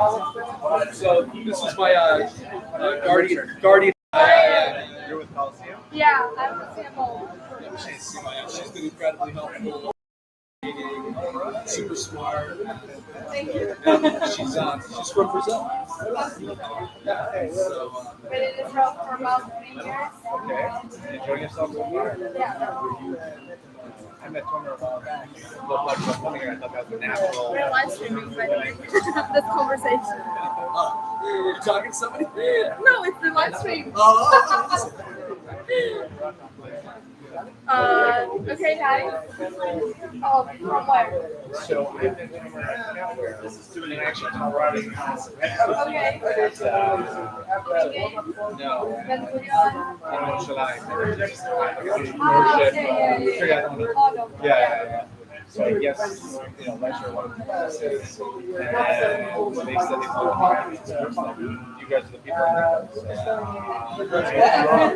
So this is my guardian. You're with Coliseum? Yeah, I'm the CMO. She's been incredibly helpful. Super smart. Thank you. She's from Brazil. So Been in this role for about 3 years. Okay. Enjoying yourself so far? Yeah. I met Tomer a while back. Looked like he was coming here. I thought that was a natural. We're live streaming, by the way, this conversation. you're talking to somebody? No, it's the live stream. Oh. Okay, guys. Oh, from where? So I've been Tomer This is doing an action Colorado. Okay. No. Venezuela. What should I? Chicago. Yeah. So I guess, lecture one of the classes, and they said they want you guys are the people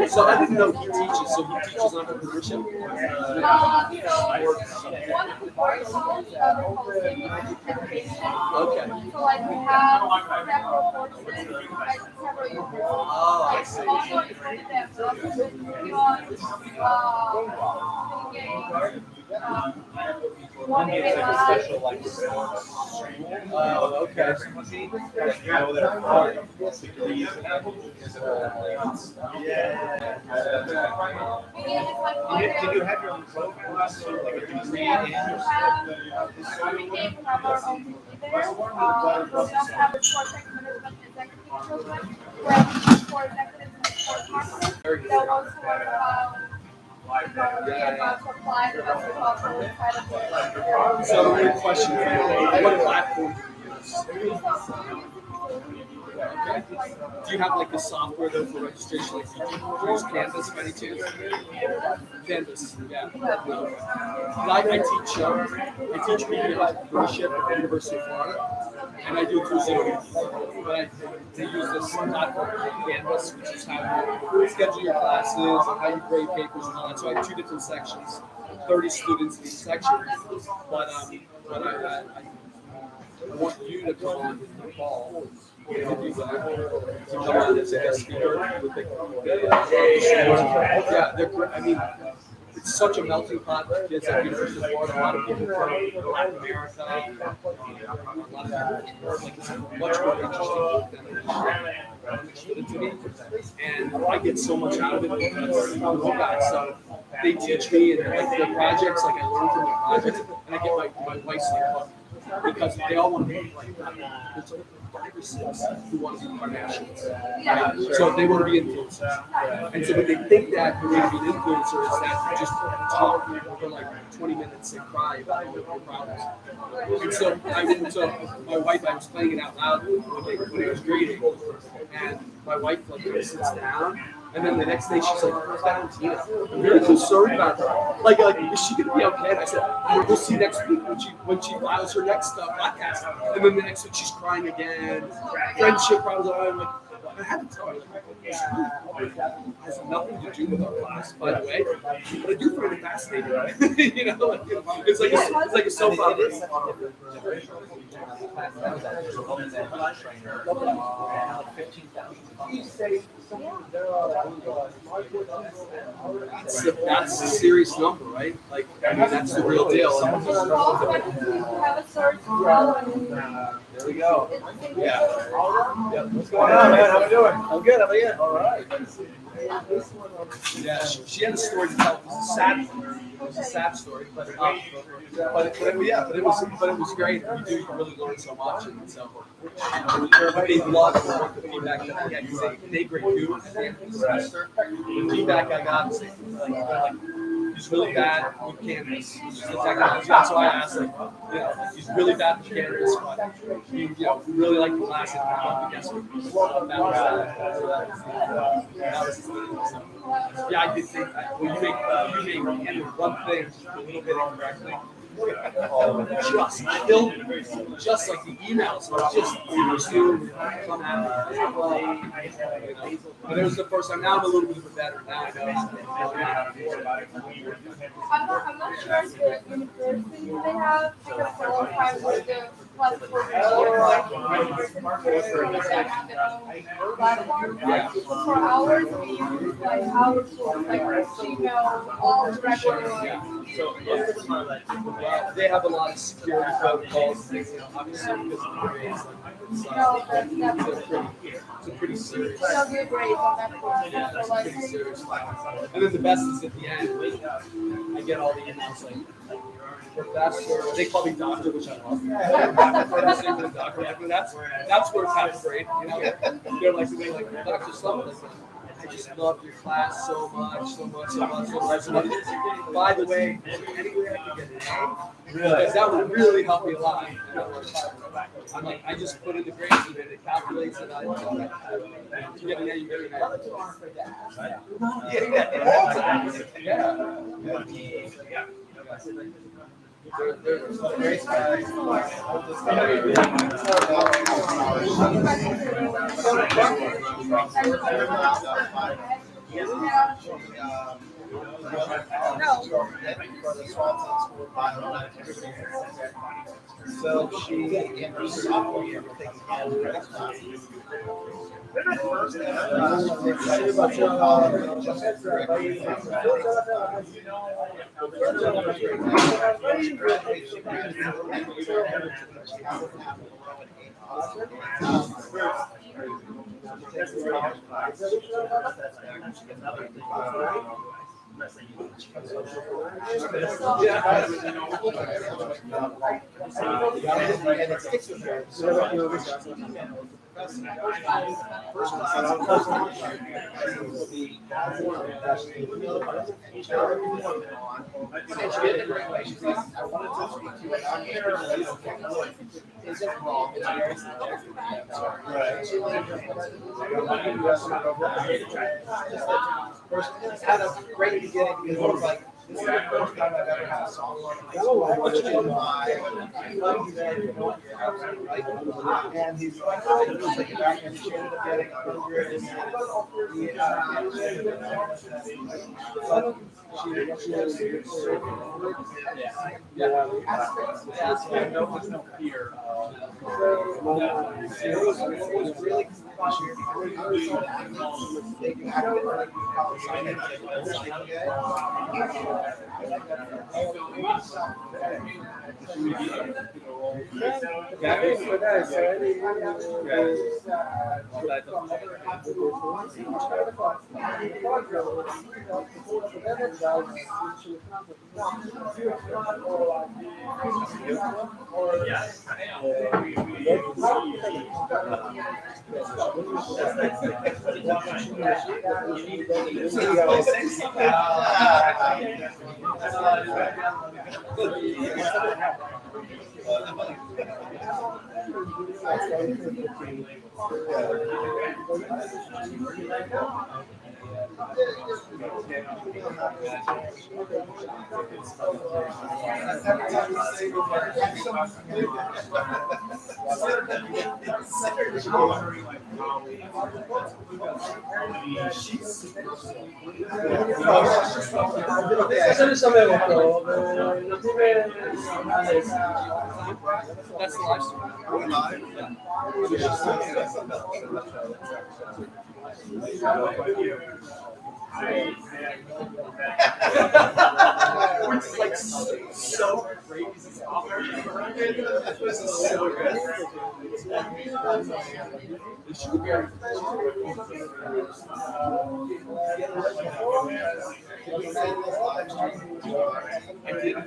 So I didn't know he teaches. So he teaches entrepreneurship. One of the protocols education. Okay. So like we have several courses, like several units. Oh, I see. Also included them. One day special like Oh, okay. you know that are degrees Did you have your own program, like a degree in we came from our own community there. We also have a project management executive program where we teach for executives and for marketing. That also about supply the basketball inside of the So good question for you. What platform do you use? Do you have like the software though for registration? Like, do you use Canvas by any chance? Canvas, yeah. I teach media entrepreneurship at the University of Florida, and I do it through Zoom. But they use this platform called Canvas, which is how you schedule your classes and how you grade papers and all that. So I have 2 different sections, 30 students in each section. But I want you to come on the fall. To do that. To come on as a guest speaker. Yeah, they're great. I mean, it's such a melting pot of kids at the University of Florida. A lot of people from Latin America, a lot of people like it's much more interesting than understood it to me. And I get so much out of it because I'm a guy. So they teach me and like the projects, like I learn from the projects, and I get my wife's like because they all want to be like there's like 5 or 6 who want to be Kardashians. Right? So they want to be influencers. And so but they think that the way to be an influencer is that you just talk for like 20 minutes and cry about your problems. And so my wife, I was playing it out loud when I was reading, and my wife like sits down. And then the next day she's like, "Where's Valentina? I'm really concerned about her. Like, is she gonna be okay?" And I said, "We'll see next week when she files her next podcast." And then the next week she's crying again. Friendship problems. I'm like, I had to tell her. It has nothing to do with our class, by the way. But I do find it fascinating. It's like a soap opera. That's a serious number, right? Like, I mean, that's the real deal. Also, I think we have a search as well. There we go. Yeah. What's going on, man? How we doing? I'm good. How about you? All right. Yeah, she had a story to tell. It was a sad story. It was a sad story, but it was great. You really learn so much, and so they love the feedback that I get. They grade you at the end of the semester. The feedback I got is like he's really bad with Canvas. He's the technology. That's why I asked, he's really bad with Canvas, but we really like the class and I guess that was his thing. So, yeah, I did think that. Well, you may handle one thing a little bit incorrectly. Just like the emails, just come at me. But it was the first time. Now I'm a little bit better. Now I know. I'm not sure if the university they have like a full time with the was for platform. For hours, we use like hours for like Gmail, all the regular ones. So they have a lot of security protocols and things, obviously because of the grades. No, that's It's a pretty serious. they'll do great on that one. So like, Pretty serious class. And then the best is at the end, I get all the emails like, professor, they call me doctor, which I love. Professor, the doctor, like, well, that's where it's half great, you know. They're like, Dr. Sloan, like, I just love your class so much. By the way, is there any way I can get an A? Because that would really help me a lot. I'm like, I just put in the grades and it calculates it. You get an A, you get an A. Yeah. They're great guys. So she, in her sophomore year, taking credit classes. First, excited about your college, just It's kind of great beginning because it was like, this is the first time I've ever had a song on high school, which is why I love you that you know you're absolutely right. And he's like, oh, it was like a back and she ended up getting 100 no fear. It was really That's the live stream. Which is like so crazy. This is so good. It should be. I did.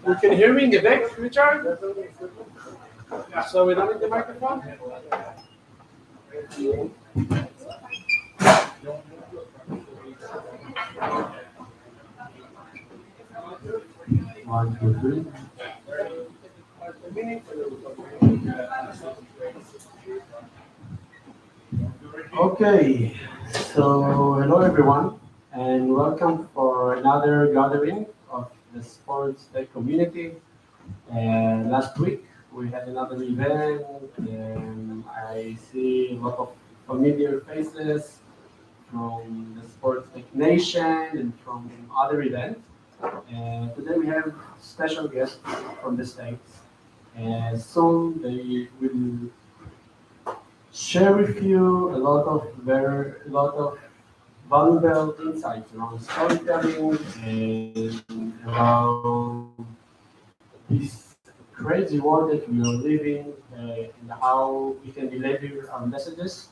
You can hear me in the back, Richard? So we don't need the microphone? One, two, three. Okay, so hello everyone, and welcome for another gathering of the Sports Tech community. And last week we had another event, and I see a lot of familiar faces from the Sports Tech Nation and from other events. Today we have special guests from the States. Soon they will share with you a lot of valuable insights around storytelling and around this crazy world that we are living and how we can deliver our messages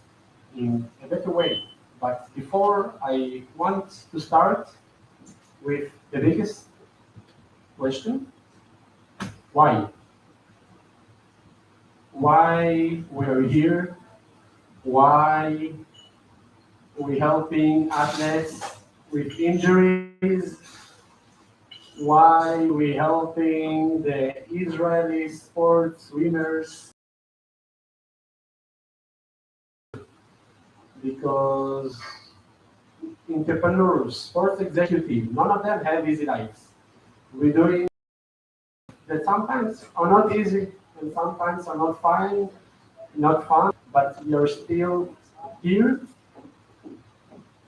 in a better way. But before I want to start with the biggest question, why? Why we're here? Why we're helping athletes with injuries? Why we're helping the Israeli sports swimmers? Because entrepreneurs, sports executives, none of them have easy lives. We're doing that sometimes are not easy and sometimes are not fun, but we are still here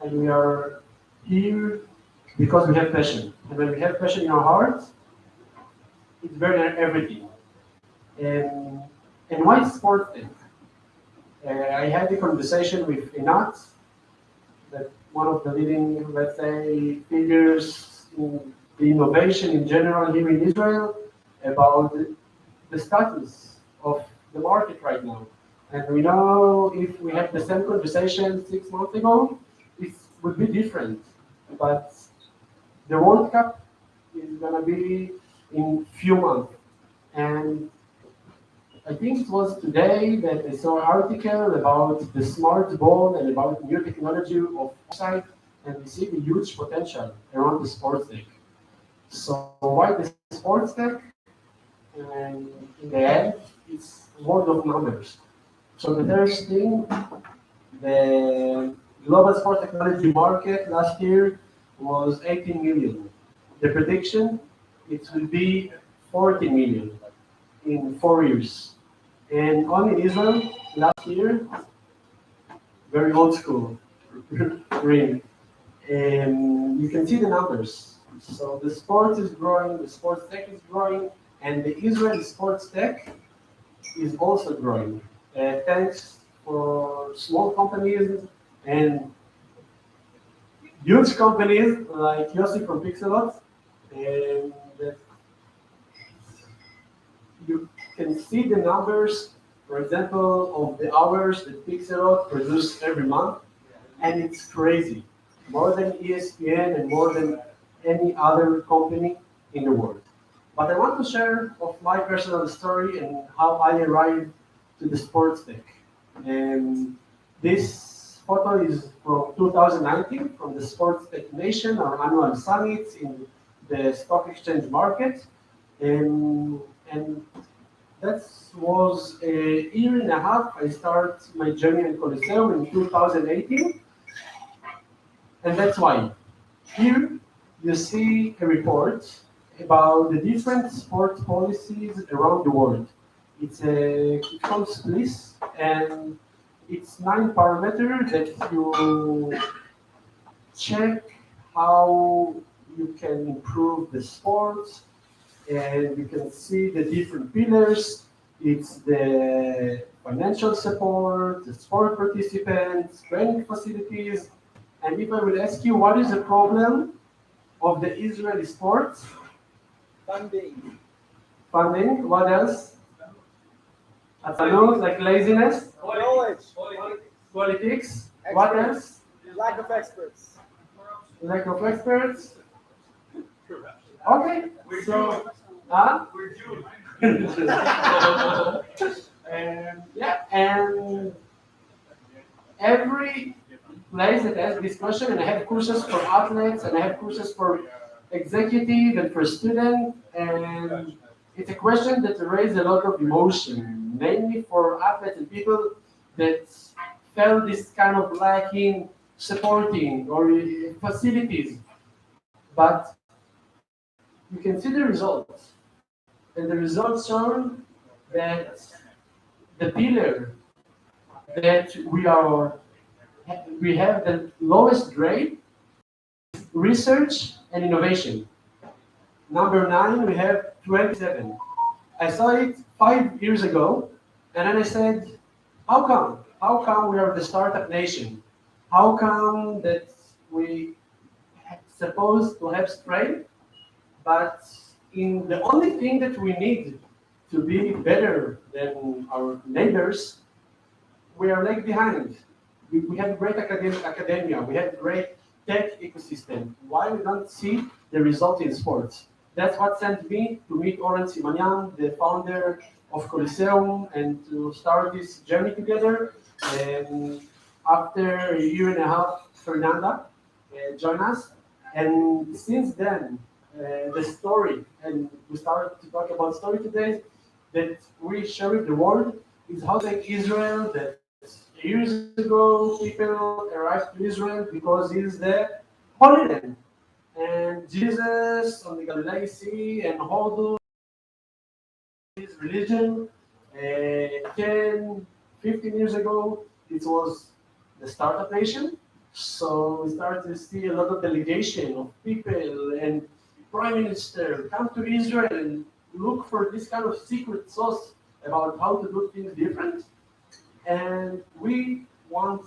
and we are here because we have passion. And when we have passion in our hearts, it's better than everything. And, and why sports then? I had a conversation with Inat, that one of the leading, let's say, figures in the innovation in general here in Israel, about the status of the market right now. And we know if we had the same conversation 6 months ago, it would be different. But the World Cup is going to be in few months. And I think it was today that I saw an article about the smart ball and about new technology of offside, and we see the huge potential around the sports tech. So why the sports tech? And in the end, it's world of numbers. So the first thing, the global sports technology market last year was 18 million. The prediction, it will be 40 million in 4 years. And only in Israel last year, very old school, ring. And you can see the numbers. So the sport is growing, the sports tech is growing, and the Israeli sports tech is also growing. Thanks for small companies and huge companies like Yossi from Pixelot. And you can see the numbers, for example, of the hours that Pixelot produce every month, and it's crazy. More than ESPN and more than any other company in the world. But I want to share of my personal story and how I arrived to the sports tech. And this photo is from 2019 from the Sports Tech Nation, our annual summit in the stock exchange market. And that was a year and a half. I started my journey in Coliseum in 2018. And that's why. Here you see a report about the different sports policies around the world. It comes SPLIS, and it's 9 parameters that you check how you can improve the sports, and you can see the different pillars. It's the financial support, the sport participants, training facilities. And if I will ask you, what is the problem of the Israeli sports? Funding. Funding. What else? Atzalut, like laziness. Knowledge. Politics. What else? Lack of experts. Lack of experts. Okay. So, huh? We're Jews. And yeah, and every place that has this question, and I have courses for athletes, and I have courses for executive and for students, and it's a question that raises a lot of emotion, mainly for athletes and people that felt this kind of lacking supporting or facilities. But you can see the results, and the results show that the pillar that we are we have the lowest grade, research and innovation. Number 9, we have 27. I saw it 5 years ago, and then I said, how come? How come we are the startup nation? How come that we supposed to have strength, but in the only thing that we need to be better than our neighbors, we are lag behind. We have great academia, we have great tech ecosystem. Why we don't see the result in sports? That's what sent me to meet Oren Simanyan, the founder of Coliseum, and to start this journey together. And after a year and a half, Fernanda joined us. And since then, the story, and we started to talk about story today, that we share with the world is how like Israel, that years ago people arrived to Israel because it's the Holy Land. And Jesus on the Galilee Sea and Hodu, his religion, 10, 15 years ago, it was the startup nation. So we started to see a lot of delegation of people and prime minister come to Israel and look for this kind of secret sauce about how to do things different. And we want,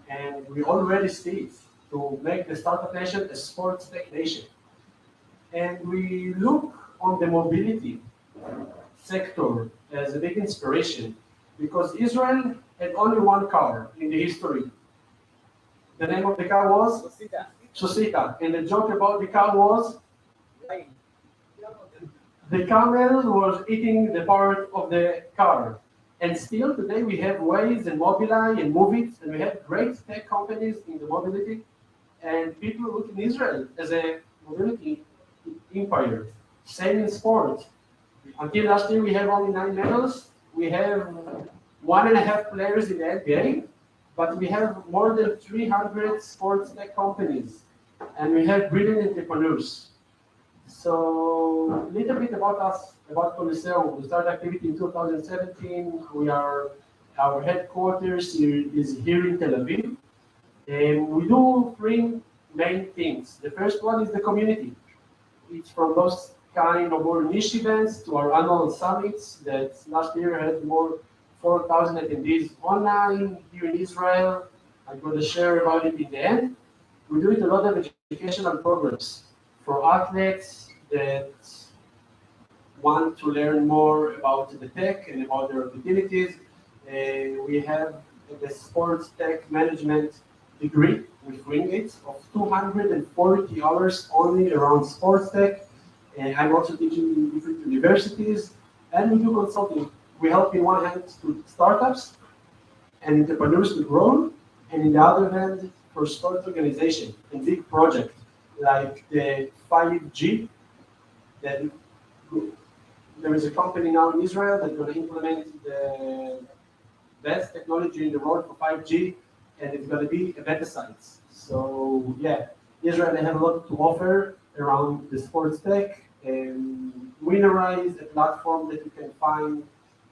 and we already see it, to make the startup nation a sports tech nation. And we look on the mobility sector as a big inspiration because Israel had only one car in the history. The name of the car was Shosita. And the joke about the car was the camel was eating the part of the car. And still today we have Waze and Mobileye and Movit, and we have great tech companies in the mobility. And people look in Israel as a mobility empire. Same in sport. Until last year we have only 9 medals. We have 1.5 players in the NBA, but we have more than 300 sports tech companies. And we have brilliant entrepreneurs. So a little bit about us, about Coliseum. We started activity in 2017. Our headquarters is here in Tel Aviv. And we do 3 main things. The first one is the community. It's from those kind of more niche events to our annual summits that last year had more 4,000 attendees online here in Israel. I'm going to share about it in the end. We do it a lot of educational programs for athletes that want to learn more about the tech and about their opportunities. We have the sports tech management degree with Wingate of 240 hours only around sports tech. And I'm also teaching in different universities, and we do consulting. We help in one hand to startups and entrepreneurs to grow, and in the other hand for sports organization and big projects like the 5G. That there is a company now in Israel that's going to implement the best technology in the world for 5G, and it's going to be a beta site. So yeah, Israel, they have a lot to offer around the sports tech. And Winnerize, a platform that you can find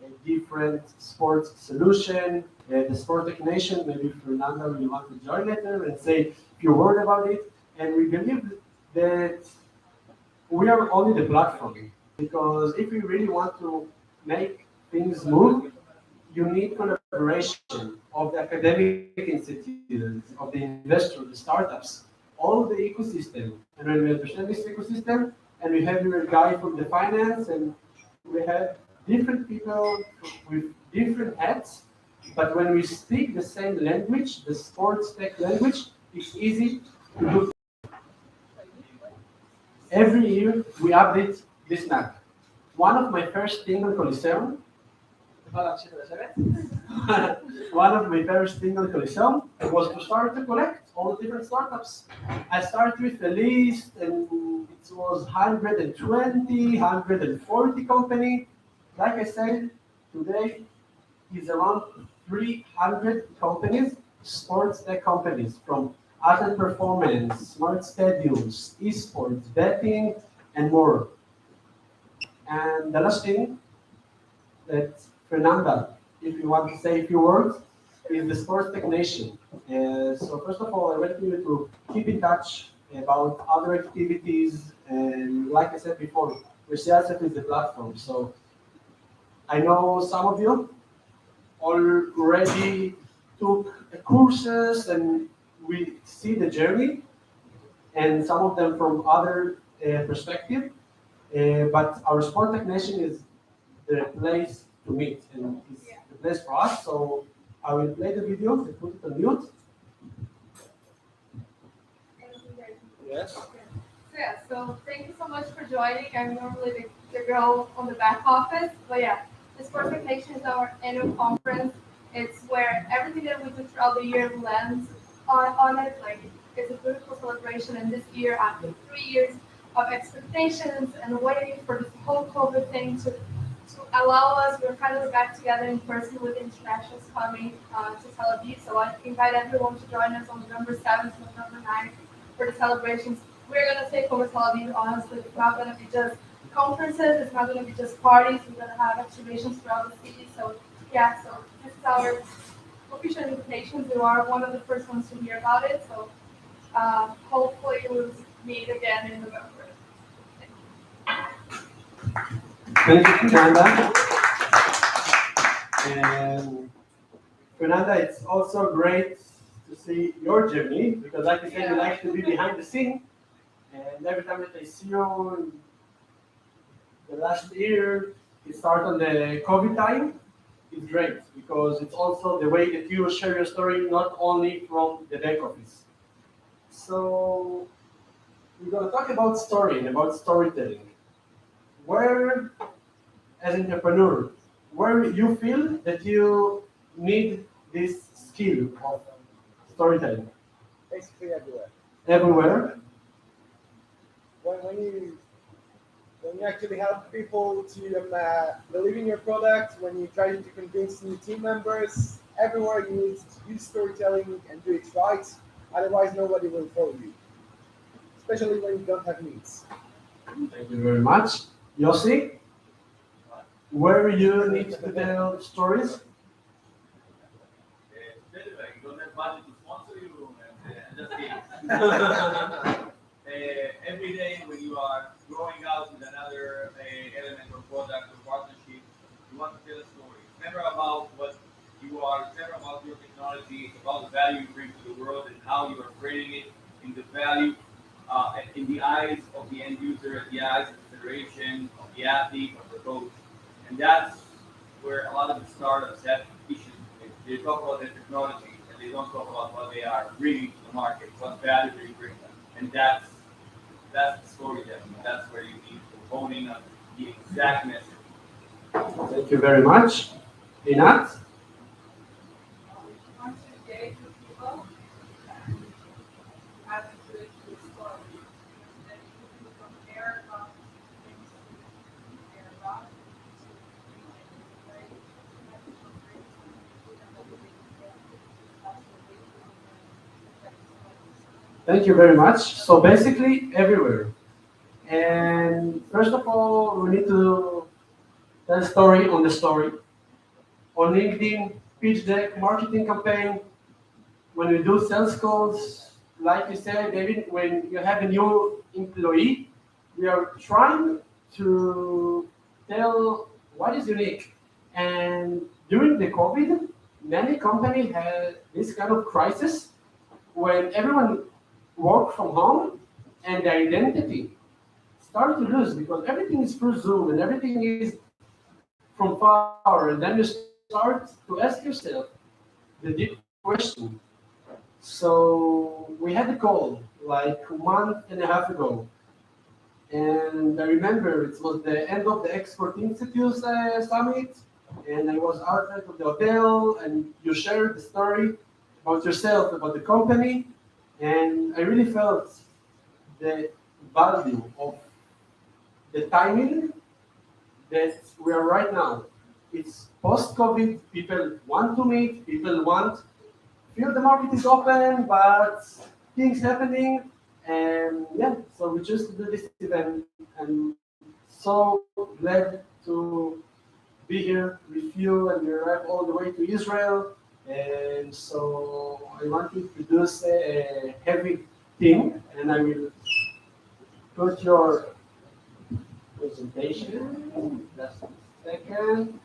a different sports solution. The Sport Tech Nation, maybe Fernanda will want to join later and say a few words about it. And we believe that we are only the platform, because if we really want to make things move, you need collaboration of the academic institutions, of the investors, the startups, all the ecosystem. And when we understand this ecosystem, and we have your guy from the finance, and we have different people with different hats, but when we speak the same language, the sports tech language, it's easy to do. Every year we update this map. One of my first things on Coliseum, one of my first things on Coliseum was to start to collect all the different startups. I started with a list, and it was 120, 140 company. Like I said, today is around 300 companies, sports tech companies, from athlete performance, smart stadiums, esports, betting, and more. And the last thing that Fernanda, if you want to say a few words, is the Sports Tech Nation. So first of all, I want you to keep in touch about other activities. And like I said before, Research is the platform. So I know some of you already took courses and we see the journey and some of them from other perspective. But our Sport Tech Nation is the place to meet and it's the place for us. So I will play the video and put it on mute. Yes. So yeah, so thank you so much for joining. I'm normally the girl on the back office, but yeah, this Perfect Nation is our annual conference. It's where everything that we do throughout the year lands on it. Like it's a beautiful celebration, and this year, after 3 years of expectations and waiting for this whole COVID thing to allow us, we're finally back together in person with internationals coming to Tel Aviv. So I invite everyone to join us on November 7th, November 9th for the celebrations. We're going to take over Tel Aviv, honestly. It's not going to be just conferences. It's not going to be just parties. We're going to have activations throughout the city. So, yeah, so this is our official invitation. You are one of the first ones to hear about it. So, hopefully we'll meet again in November. Thank you, Fernanda. And Fernanda, it's also great to see your journey because, like you said, you like to be behind the scene. And every time that I see you, the last year, it started on the COVID time. It's great because it's also the way that you share your story, not only from the back office. So we're going to talk about story and about storytelling. Where, as an entrepreneur, where you feel that you need this skill of storytelling? Basically everywhere. Everywhere. When you actually help people to believe in your product, when you try to convince new team members, everywhere you need to use storytelling and do it right. Otherwise, nobody will follow you, especially when you don't have needs. Thank you very much. Yossi, where you need to tell stories? You don't have money to sponsor you, and just kidding. Every day when you are growing out with another element or product or partnership, you want to tell a story. It's never about what you are, it's never about your technology, it's about the value you bring to the world and how you are creating it in the value, in the eyes of the end user, the eyes of the federation, of the athlete, of the coach. And that's where a lot of the startups have issues. They talk about their technology and they don't talk about what they are bringing to the market, what value they bring them. And that's the storytelling. That's where you need to hone in on the exact message. Thank you very much. Inat? Want to engage with people, have to do it through story. Then you can compare things to compare about Thank you very much. So basically, everywhere. And first of all, we need to tell a story on the story. On LinkedIn, pitch deck, marketing campaign, when we do sales calls, like you said, David, when you have a new employee, we are trying to tell what is unique. And during the COVID, many companies had this kind of crisis when everyone worked from home and the identity started to lose because everything is through Zoom and everything is from far. And then you start to ask yourself the deep question. So we had a call like a month and a half ago. And I remember it was the end of the Export Institute Summit. And I was outside of the hotel and you shared the story about yourself, about the company. And I really felt the value of the timing that we are right now. It's post-COVID, people want to meet, people feel the market is open, but things happening. And yeah, so we just do this event and so glad to be here with you and we arrived all the way to Israel. And so I want to introduce a heavy team, and I will put your presentation. Just a second.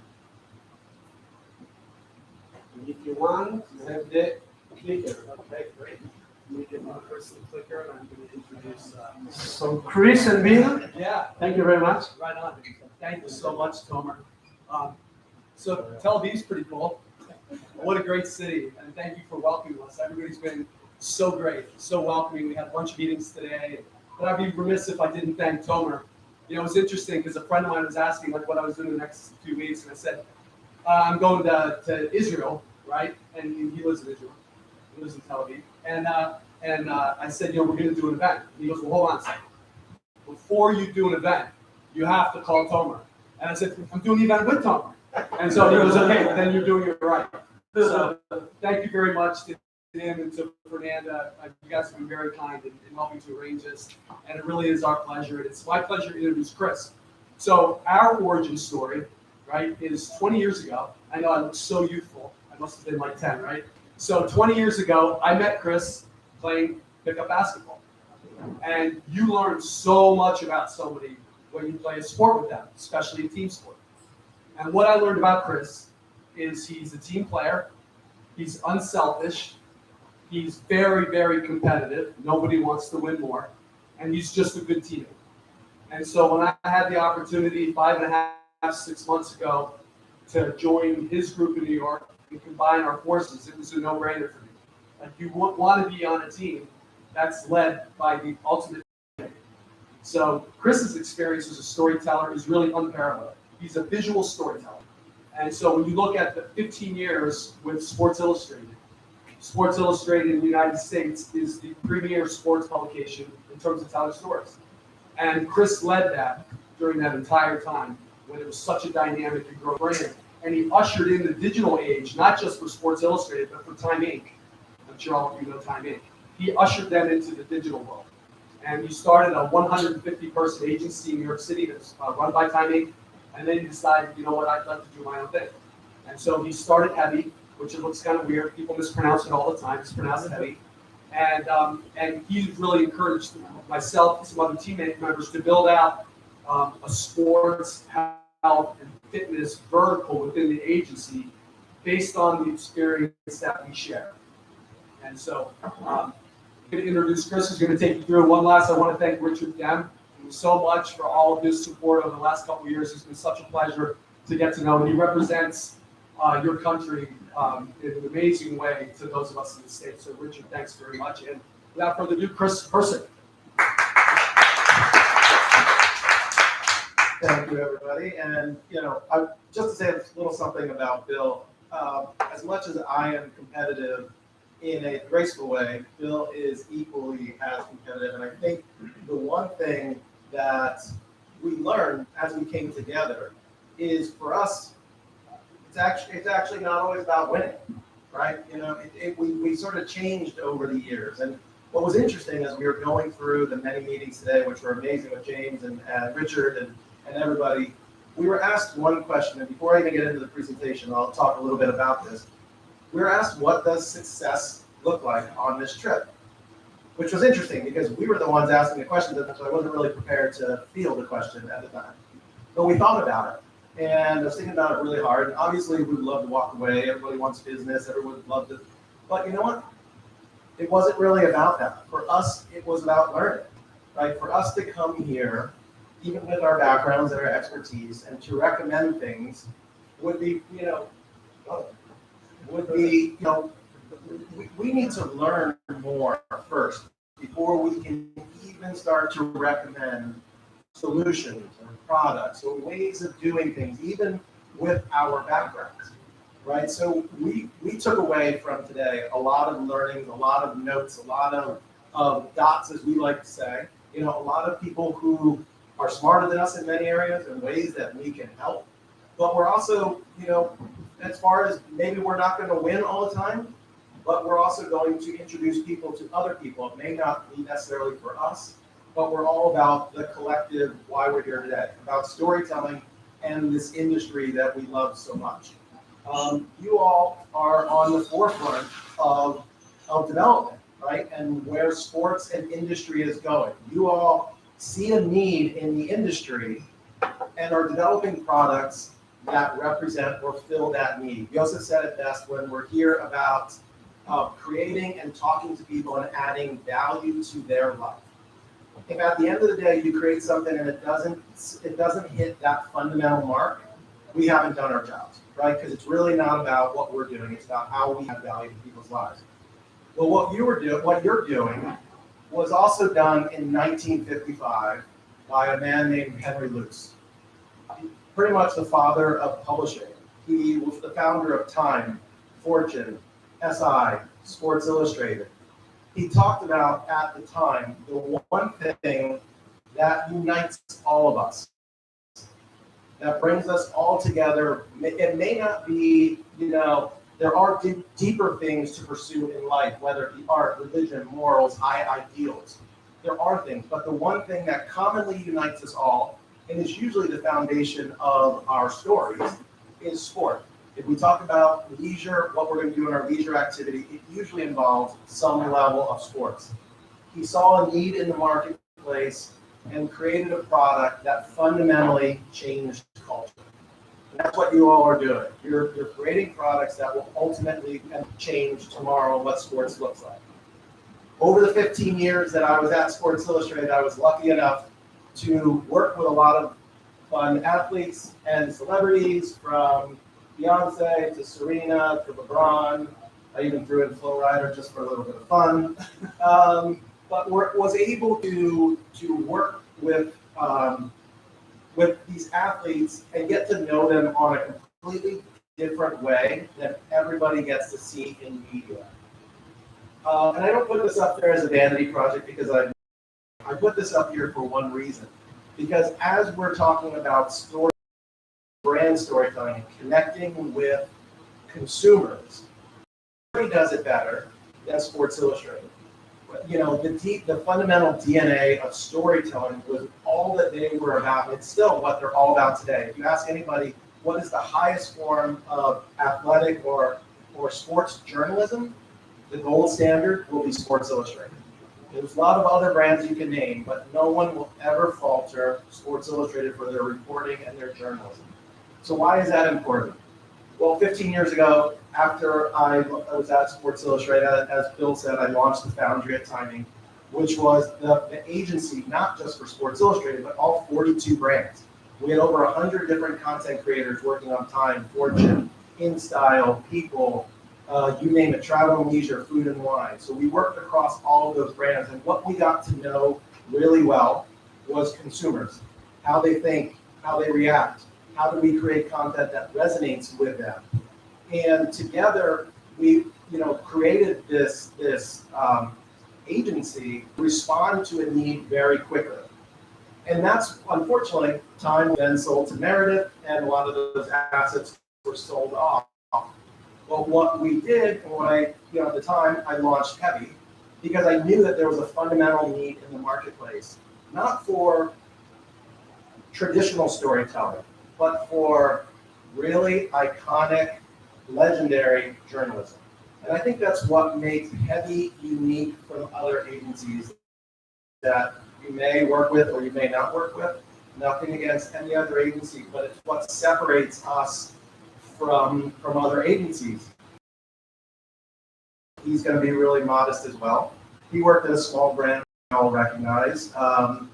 And if you want, you have the clicker. Okay, great. Let me get my personal clicker and I'm going to introduce. So Chris and Bill, Yeah, thank you very much. right on. Thank you so much, Tomer. So Tel Aviv's pretty cool. What a great city, and thank you for welcoming us. Everybody's been so great, so welcoming. We had a bunch of meetings today, but I'd be remiss if I didn't thank Tomer. You know, it was interesting because a friend of mine was asking like what I was doing the next few weeks, and I said, I'm going to Israel, right? And he lives in Israel. He lives in Tel Aviv. And I said, you know, we're going to do an event. And he goes, well, hold on a second. Before you do an event, you have to call Tomer. And I said, I'm doing the event with Tomer. And so he goes, okay, well, then you're doing it right. So thank you very much to him and to Fernanda. You guys have been very kind in helping to arrange this. And it really is our pleasure. It's my pleasure to introduce Chris. So our origin story, right, is 20 years ago. I know I look so youthful. I must have been like 10, right? So 20 years ago, I met Chris playing pickup basketball. And you learn so much about somebody when you play a sport with them, especially a team sport. And what I learned about Chris is he's a team player, he's unselfish, he's very, very competitive. Nobody wants to win more, and he's just a good teammate. And so when I had the opportunity 5.5, 6 months ago to join his group in New York and combine our forces, it was a no-brainer for me. Like, you want to be on a team that's led by the ultimate teammate. So Chris's experience as a storyteller is really unparalleled. He's a visual storyteller. And so when you look at the 15 years with Sports Illustrated in the United States is the premier sports publication in terms of telling stories. And Chris led that during that entire time when it was such a dynamic and growing brand. And he ushered in the digital age, not just for Sports Illustrated, but for Time Inc. I'm sure all of you know Time Inc. He ushered them into the digital world. And he started a 150-person agency in New York City that's run by Time Inc. And then he decided, you know what, I'd like to do my own thing. And so he started Heavy, which it looks kind of weird. People mispronounce it all the time. It's pronounced Heavy. And he really encouraged myself and some other teammate members to build out a sports, health, and fitness vertical within the agency based on the experience that we share. And so I'm going to introduce Chris, who's going to take you through. One last, I want to thank Richard Dem so much for all of his support over the last couple of years. It's been such a pleasure to get to know him. He represents your country in an amazing way to those of us in the States. So Richard, thanks very much. And without further ado, Chris Person. Thank you, everybody. And, you know, just to say a little something about Bill, as much as I am competitive in a graceful way, Bill is equally as competitive. And I think the one thing that we learned as we came together is for us, it's actually not always about winning, right? You know, we sort of changed over the years. And what was interesting as we were going through the many meetings today, which were amazing with James and Richard and everybody, we were asked one question. And before I even get into the presentation, I'll talk a little bit about this. We were asked, what does success look like on this trip? Which was interesting because we were the ones asking the questions, so I wasn't really prepared to field the question at the time. But we thought about it, and I was thinking about it really hard. And obviously, we would love to walk away. Everybody wants business. Everyone would love to. But you know what? It wasn't really about that. For us, it was about learning, right? For us to come here, even with our backgrounds and our expertise, and to recommend things would be, we need to learn more first before we can even start to recommend solutions or products or ways of doing things, even with our backgrounds, right? So we took away from today a lot of learnings, a lot of notes, a lot of dots, as we like to say, a lot of people who are smarter than us in many areas and ways that we can help. But we're also, as far as maybe we're not going to win all the time, but we're also going to introduce people to other people. It may not be necessarily for us, but we're all about the collective, why we're here today, about storytelling and this industry that we love so much. You all are on the forefront of development, right? And where sports and industry is going. You all see a need in the industry and are developing products that represent or fill that need. Joseph said it best when we're here about creating and talking to people and adding value to their life. If at the end of the day you create something and it doesn't hit that fundamental mark, we haven't done our jobs, right? Because it's really not about what we're doing; it's about how we add value to people's lives. Well, what you're doing, was also done in 1955 by a man named Henry Luce, pretty much the father of publishing. He was the founder of Time, Fortune, SI, Sports Illustrated. He talked about at the time the one thing that unites all of us, that brings us all together. It may not be, there are deeper things to pursue in life, whether it be art, religion, morals, high ideals. There are things, but the one thing that commonly unites us all, and is usually the foundation of our stories, is sport. If we talk about leisure, what we're going to do in our leisure activity, it usually involves some level of sports. He saw a need in the marketplace and created a product that fundamentally changed culture. And that's what you all are doing. You're creating products that will ultimately change tomorrow what sports looks like. Over the 15 years that I was at Sports Illustrated, I was lucky enough to work with a lot of fun athletes and celebrities, from Beyonce to Serena to LeBron. I even threw in Flo Rida just for a little bit of fun. But was able to work with these athletes and get to know them on a completely different way than everybody gets to see in media. And I don't put this up there as a vanity project because I put this up here for one reason. Because as we're talking about brand storytelling and connecting with consumers, nobody does it better than Sports Illustrated. The fundamental DNA of storytelling was all that they were about. It's still what they're all about today. If you ask anybody what is the highest form of athletic or sports journalism, the gold standard will be Sports Illustrated. There's a lot of other brands you can name, but no one will ever falter Sports Illustrated for their reporting and their journalism. So why is that important? Well, 15 years ago, after I was at Sports Illustrated, as Bill said, I launched the Foundry at Timing, which was the agency, not just for Sports Illustrated, but all 42 brands. We had over 100 different content creators working on Time, Fortune, InStyle, People, you name it, travel and leisure, food and wine. So we worked across all of those brands, and what we got to know really well was consumers, how they think, how they react, how do we create content that resonates with them. And together we created this agency to respond to a need very quickly. And that's, unfortunately, Time then sold to Meredith, and a lot of those assets were sold off. Well, what we did, at the time, I launched Heavy, because I knew that there was a fundamental need in the marketplace, not for traditional storytelling, but for really iconic, legendary journalism. And I think that's what makes Heavy unique from other agencies that you may work with or you may not work with. Nothing against any other agency, but it's what separates us from other agencies. He's going to be really modest as well. He worked at a small brand I'll recognize, a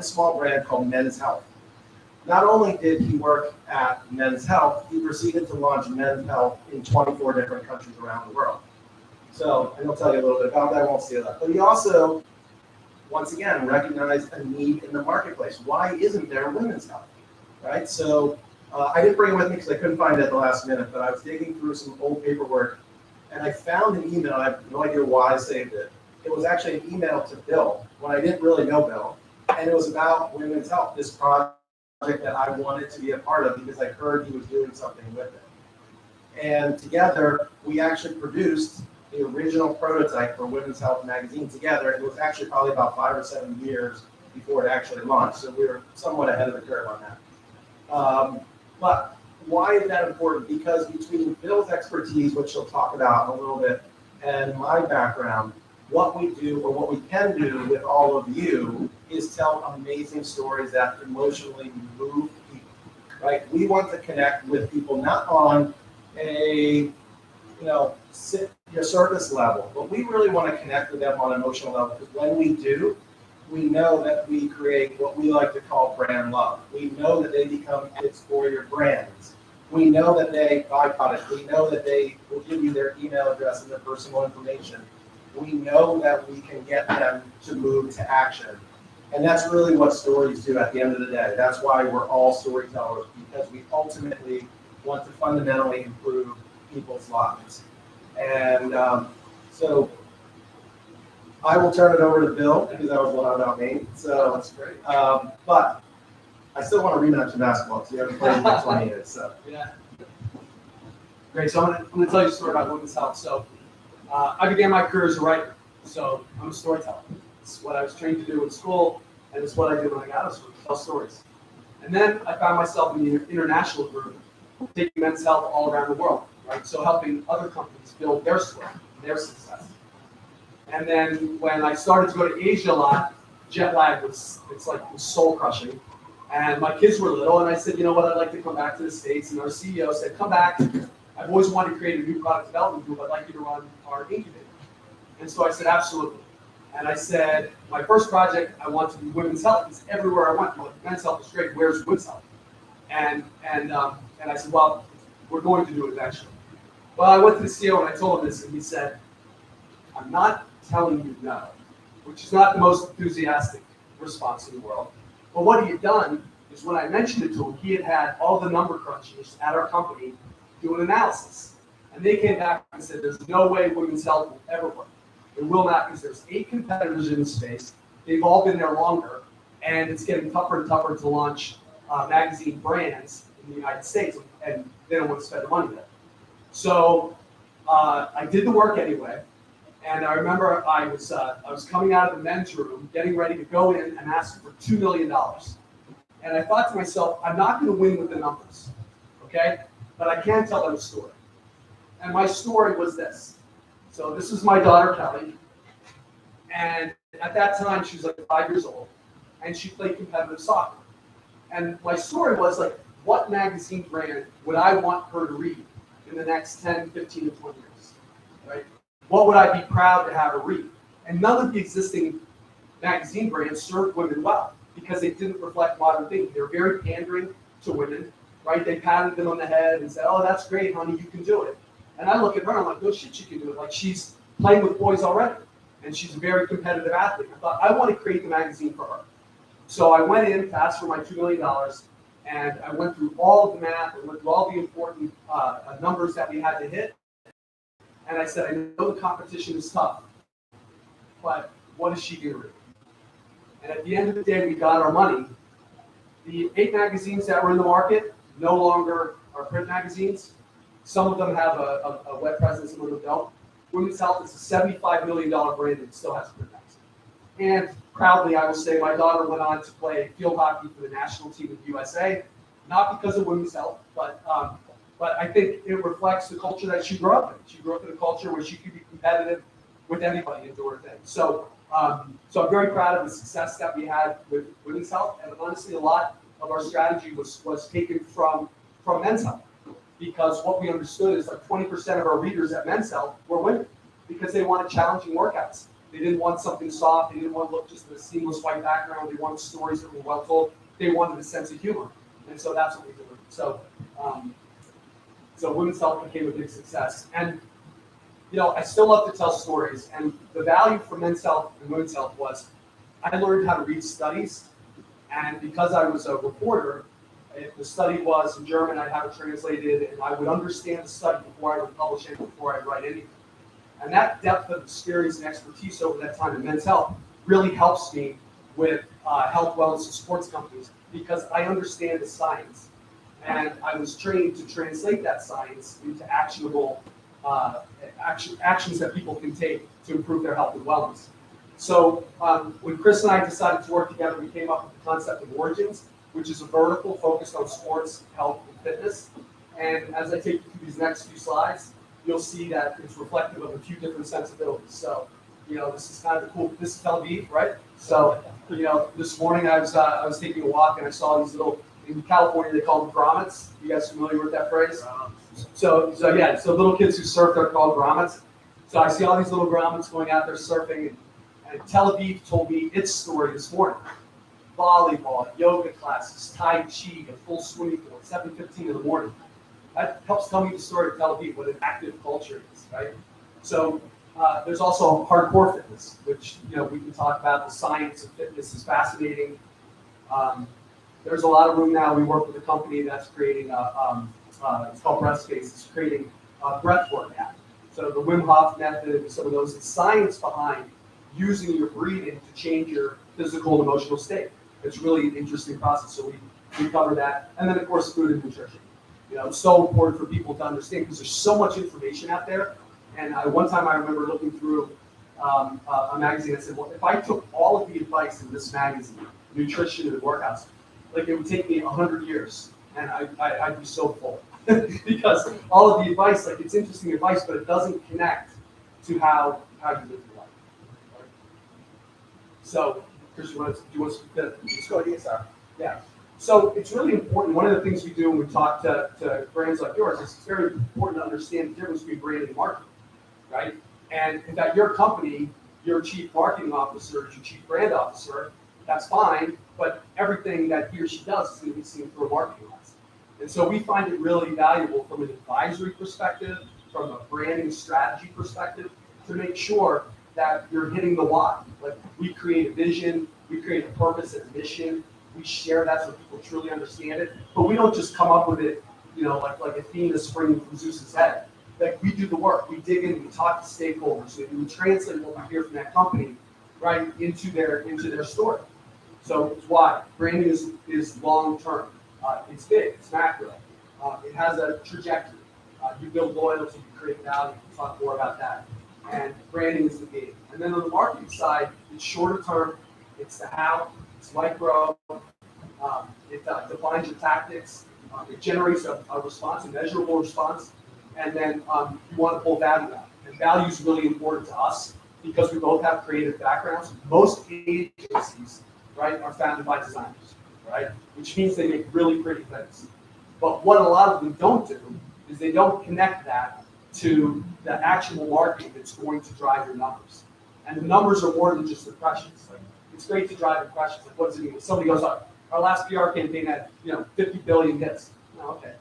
small brand called Men's Health. Not only did he work at Men's Health, he proceeded to launch Men's Health in 24 different countries around the world. So, and he'll tell you a little bit about that, I won't steal that. But he also, once again, recognized a need in the marketplace. Why isn't there women's health, right? So I didn't bring it with me because I couldn't find it at the last minute, but I was digging through some old paperwork, and I found an email. I have no idea why I saved it. It was actually an email to Bill when I didn't really know Bill, and it was about women's health, this project that I wanted to be a part of because I heard he was doing something with it. And together, we actually produced the original prototype for Women's Health magazine together. It was actually probably about 5 or 7 years before it actually launched, so we were somewhat ahead of the curve on that. But why is that important? Because between Bill's expertise, which he'll talk about in a little bit, and my background, what we do or what we can do with all of you is tell amazing stories that emotionally move people, right? We want to connect with people not on a, your surface level, but we really want to connect with them on an emotional level, because when we do, we know that we create what we like to call brand love. We know that they become advocates for your brands. We know that they buy products. We know that they will give you their email address and their personal information. We know that we can get them to move to action. And that's really what stories do at the end of the day. That's why we're all storytellers, because we ultimately want to fundamentally improve people's lives. And so I will turn it over to Bill, because that was a lot about me. So That's great. but I still want to rematch in basketball, because we haven't played in 20 years. So Yeah. Great. So I'm going to tell you a story about Women's Health. So I began my career as a writer. So I'm a storyteller. It's what I was trained to do in school, and it's what I did when I got out of school, tell stories. And then I found myself in the international group, taking men's health all around the world, right? So helping other companies build their story, their success. And then when I started to go to Asia a lot, jet lag was soul crushing. And my kids were little, and I said, you know what, I'd like to come back to the States. And our CEO said, come back. I've always wanted to create a new product development group. I'd like you to run our incubator. And so I said, absolutely. And I said, my first project, I want to do women's health, because everywhere I went, well, men's health is great, where's women's health? And I said, well, we're going to do it eventually. Well, I went to the CEO and I told him this, and he said, I'm not telling you no, which is not the most enthusiastic response in the world. But what he had done is, when I mentioned it to him, he had had all the number crunchers at our company do an analysis. And they came back and said, there's no way women's health will ever work. It will not, because there's 8 competitors in the space. They've all been there longer, and it's getting tougher and tougher to launch magazine brands in the United States, and they don't want to spend the money there. So I did the work anyway, and I remember I was coming out of the men's room, getting ready to go in and ask for $2 million. And I thought to myself, I'm not going to win with the numbers, okay? But I can tell them a story. And my story was this. So this is my daughter, Kelly. And at that time, she was like 5 years old, and she played competitive soccer. And my story was like, what magazine brand would I want her to read in the next 10, 15, to 20 years, right? What would I be proud to have her read? And none of the existing magazine brands served women well, because they didn't reflect modern thinking. They were very pandering to women, right? They patted them on the head and said, oh, that's great, honey, you can do it. And I look at her and I'm like, no shit, she can do it. Like, she's playing with boys already, and she's a very competitive athlete. I thought, I want to create the magazine for her. So I went in, asked for my $2 million, and I went through all of the math, and went through all the important numbers that we had to hit. And I said, I know the competition is tough, but what is she going to read? And at the end of the day, we got our money. The 8 magazines that were in the market no longer are print magazines. Some of them have a web presence, some of them don't. Women's Health is a $75 million brand that still has a print magazine. And proudly, I will say, my daughter went on to play field hockey for the national team of the USA, not because of Women's Health, but I think it reflects the culture that she grew up in. She grew up in a culture where she could be competitive with anybody and do her thing. So I'm very proud of the success that we had with Women's Health, and honestly, a lot of our strategy was taken from Men's Health, because what we understood is like 20% of our readers at Men's Health were women, because they wanted challenging workouts. They didn't want something soft. They didn't want to look just at a seamless white background. They wanted stories that were well told. They wanted a sense of humor, and so that's what we did. So Women's Health became a big success. And I still love to tell stories. And the value for Men's Health and Women's Health was, I learned how to read studies, and because I was a reporter, if the study was in German, I'd have it translated, and I would understand the study before I would publish it, before I'd write anything. And that depth of experience and expertise over that time in Men's Health really helps me with health, wellness, and sports companies, because I understand the science. And I was trained to translate that science into actionable actions that people can take to improve their health and wellness. So when Chris and I decided to work together, we came up with the concept of Origins, which is a vertical focused on sports, health, and fitness. And as I take you through these next few slides, you'll see that it's reflective of a few different sensibilities. So, this is kind of cool. This is Tel Aviv, right? So, this morning I was taking a walk and I saw these little, in California they call them grommets. You guys familiar with that phrase? So little kids who surf are called grommets. So I see all these little grommets going out there surfing, and Tel Aviv told me its story this morning. Volleyball, yoga classes, Tai Chi, a full swimming pool at 7:15 in the morning. That helps tell me the story of Tel Aviv, what an active culture is, right? So there's also hardcore fitness, which we can talk about. The science of fitness is fascinating. There's a lot of room now. We work with a company that's creating it's called Breathspace. It's creating a breathwork app. So the Wim Hof method, some of those, the science behind using your breathing to change your physical and emotional state. It's really an interesting process. So we cover that, and then of course food and nutrition. It's so important for people to understand because there's so much information out there. And one time I remember looking through a magazine. I said, well, if I took all of the advice in this magazine, nutrition and workouts, like it would take me 100 years, and I'd be so full because all of the advice, like it's interesting advice, but it doesn't connect to how you live your life. Right? So, Chris, do you want to speak to that? Let's go, yes, sir. Yeah. So it's really important. One of the things we do when we talk to brands like yours is it's very important to understand the difference between brand and marketing, right? And if at your company, your chief marketing officer is your chief brand officer, that's fine, but everything that he or she does is going to be seen through a marketing lens. And so we find it really valuable from an advisory perspective, from a branding strategy perspective, to make sure that you're hitting the why. Like we create a vision, we create a purpose and a mission. We share that so people truly understand it, but we don't just come up with it, like Athena springing from Zeus's head. Like we do the work, we dig in, we talk to stakeholders, we translate what we hear from that company, right, into their story. So it's why branding is long term. It's big, it's macro. It has a trajectory. You build loyalty, you create value. We'll talk more about that. And branding is the game. And then on the marketing side, it's shorter term. It's the how. It's micro. It defines your tactics. It generates a response, a measurable response. And then you want to pull value out. And value is really important to us because we both have creative backgrounds. Most agencies, right, are founded by designers, right? Which means they make really pretty things. But what a lot of them don't do is they don't connect that to the actual marketing that's going to drive your numbers. And the numbers are more than just impressions. Like, it's great to drive impressions. Like, what does it mean? Somebody goes, our last PR campaign had 50 billion hits. Oh, okay.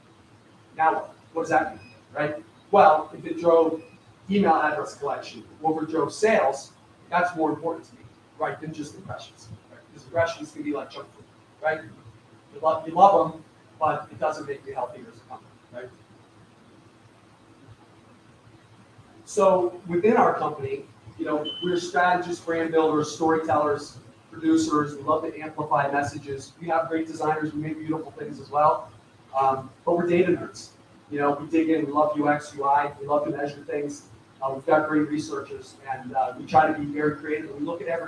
Now what? What does that mean, right? Well, if it drove email address collection, or if it drove sales, that's more important to me, right, than just impressions. Right? Because impressions can be like junk food, right? You love them, but it doesn't make you healthier as a company, right? So within our company, we're strategists, brand builders, storytellers, producers. We love to amplify messages. We have great designers. We make beautiful things as well. But we're data nerds. We dig in. We love UX, UI. We love to measure things. We've got great researchers, and we try to be very creative. We look at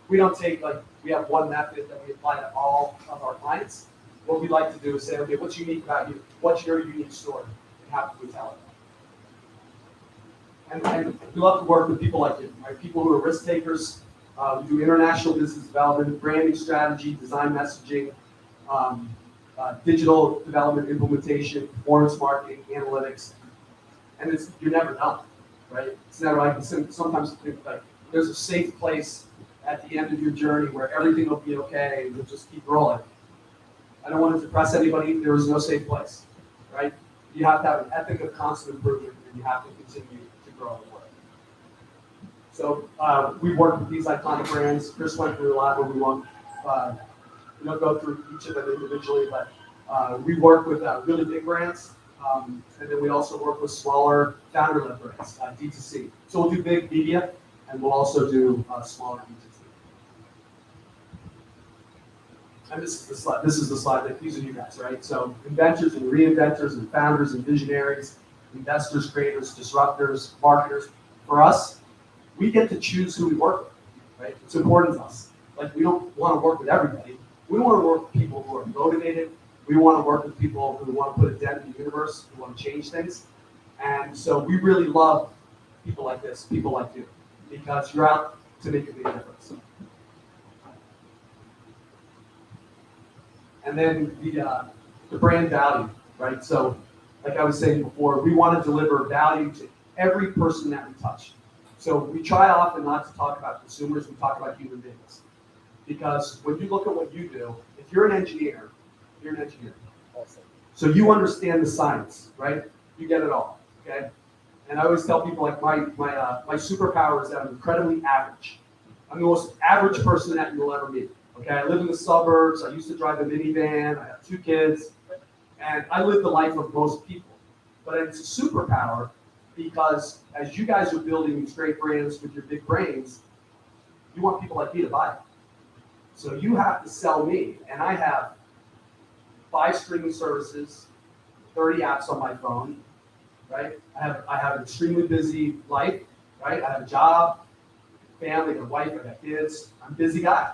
we don't take, we have one method that we apply to all of our clients. What we like to do is say, okay, what's unique about you? What's your unique story? And how can we tell it? And we love to work with people like you, right? People who are risk takers. We do international business development, branding strategy, design messaging, digital development implementation, performance marketing, analytics. And you're never done, right? It's never like, sometimes think like there's a safe place at the end of your journey where everything will be okay and you'll just keep rolling. I don't want to depress anybody. There is no safe place, right? You have to have an ethic of constant improvement, and you have to continue to grow and work. So we work with these iconic brands. Chris went through a lot, but we won't go through each of them individually. But we work with really big brands, and then we also work with smaller founder-led brands, D2C. So we'll do big media, and we'll also do smaller D2C. And this is the slide that these are you guys, right? So inventors and reinventors and founders and visionaries, investors, creators, disruptors, marketers. For us, we get to choose who we work with, right? It's important to us. Like, we don't want to work with everybody. We want to work with people who are motivated, We want to work with people who want to put a dent in the universe, who want to change things. And so we really love people like this, people like you, because you're out to make a big difference. And then the brand value, right? So like I was saying before, we want to deliver value to every person that we touch. So we try often not to talk about consumers, we talk about human beings. Because when you look at what you do, if you're an engineer, you're an engineer. Awesome. So you understand the science, right? You get it all, okay? And I always tell people like my superpower is that I'm incredibly average. I'm the most average person that you'll ever meet. Okay, I live in the suburbs. I used to drive a minivan. I have 2 kids, and I live the life of most people. But it's a superpower because as you guys are building these great brands with your big brains, you want people like me to buy it. So you have to sell me, and I have 5 streaming services, 30 apps on my phone, right? I have an extremely busy life, right? I have a job, family, a wife, I got kids. I'm a busy guy.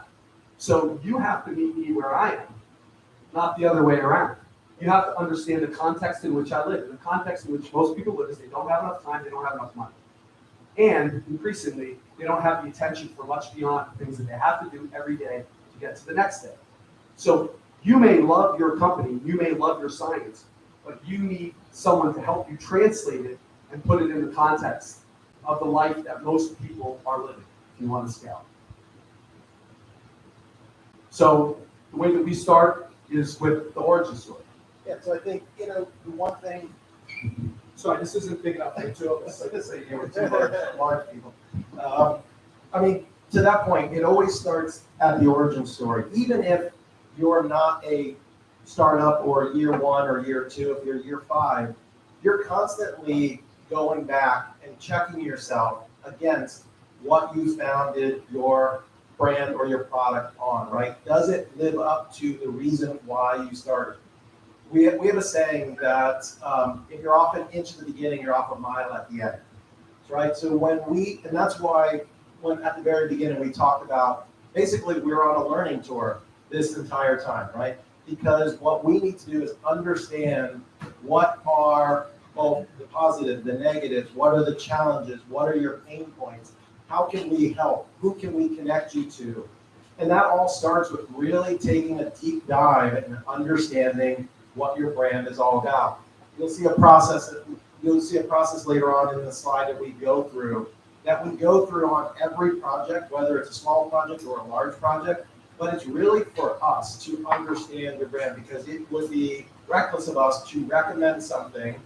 So you have to meet me where I am, not the other way around. You have to understand the context in which I live. And the context in which most people live is they don't have enough time, they don't have enough money. And increasingly, they don't have the attention for much beyond the things that they have to do every day to get to the next day. So you may love your company, you may love your science, but you need someone to help you translate it and put it in the context of the life that most people are living, if you want to scale. So the way that we start is with the origin story. Yeah, so I think, the one thing. Sorry, this isn't big enough for the 2 of us. We're 2 large people. I mean, to that point, it always starts at the origin story. Even if you're not a startup or year 1 or year 2, if you're year 5, you're constantly going back and checking yourself against what you founded your brand or your product on, right? Does it live up to the reason why you started? We have a saying that if you're off an inch at the beginning, you're off a mile at the end, right? So and that's why when at the very beginning we talked about, basically we're on a learning tour this entire time, right? Because what we need to do is understand what are both the positive, the negatives, what are the challenges, what are your pain points, how can we help, who can we connect you to? And that all starts with really taking a deep dive and understanding what your brand is all about. You'll see a process later on in the slide that we go through on every project, whether it's a small project or a large project, but it's really for us to understand your brand, because it would be reckless of us to recommend something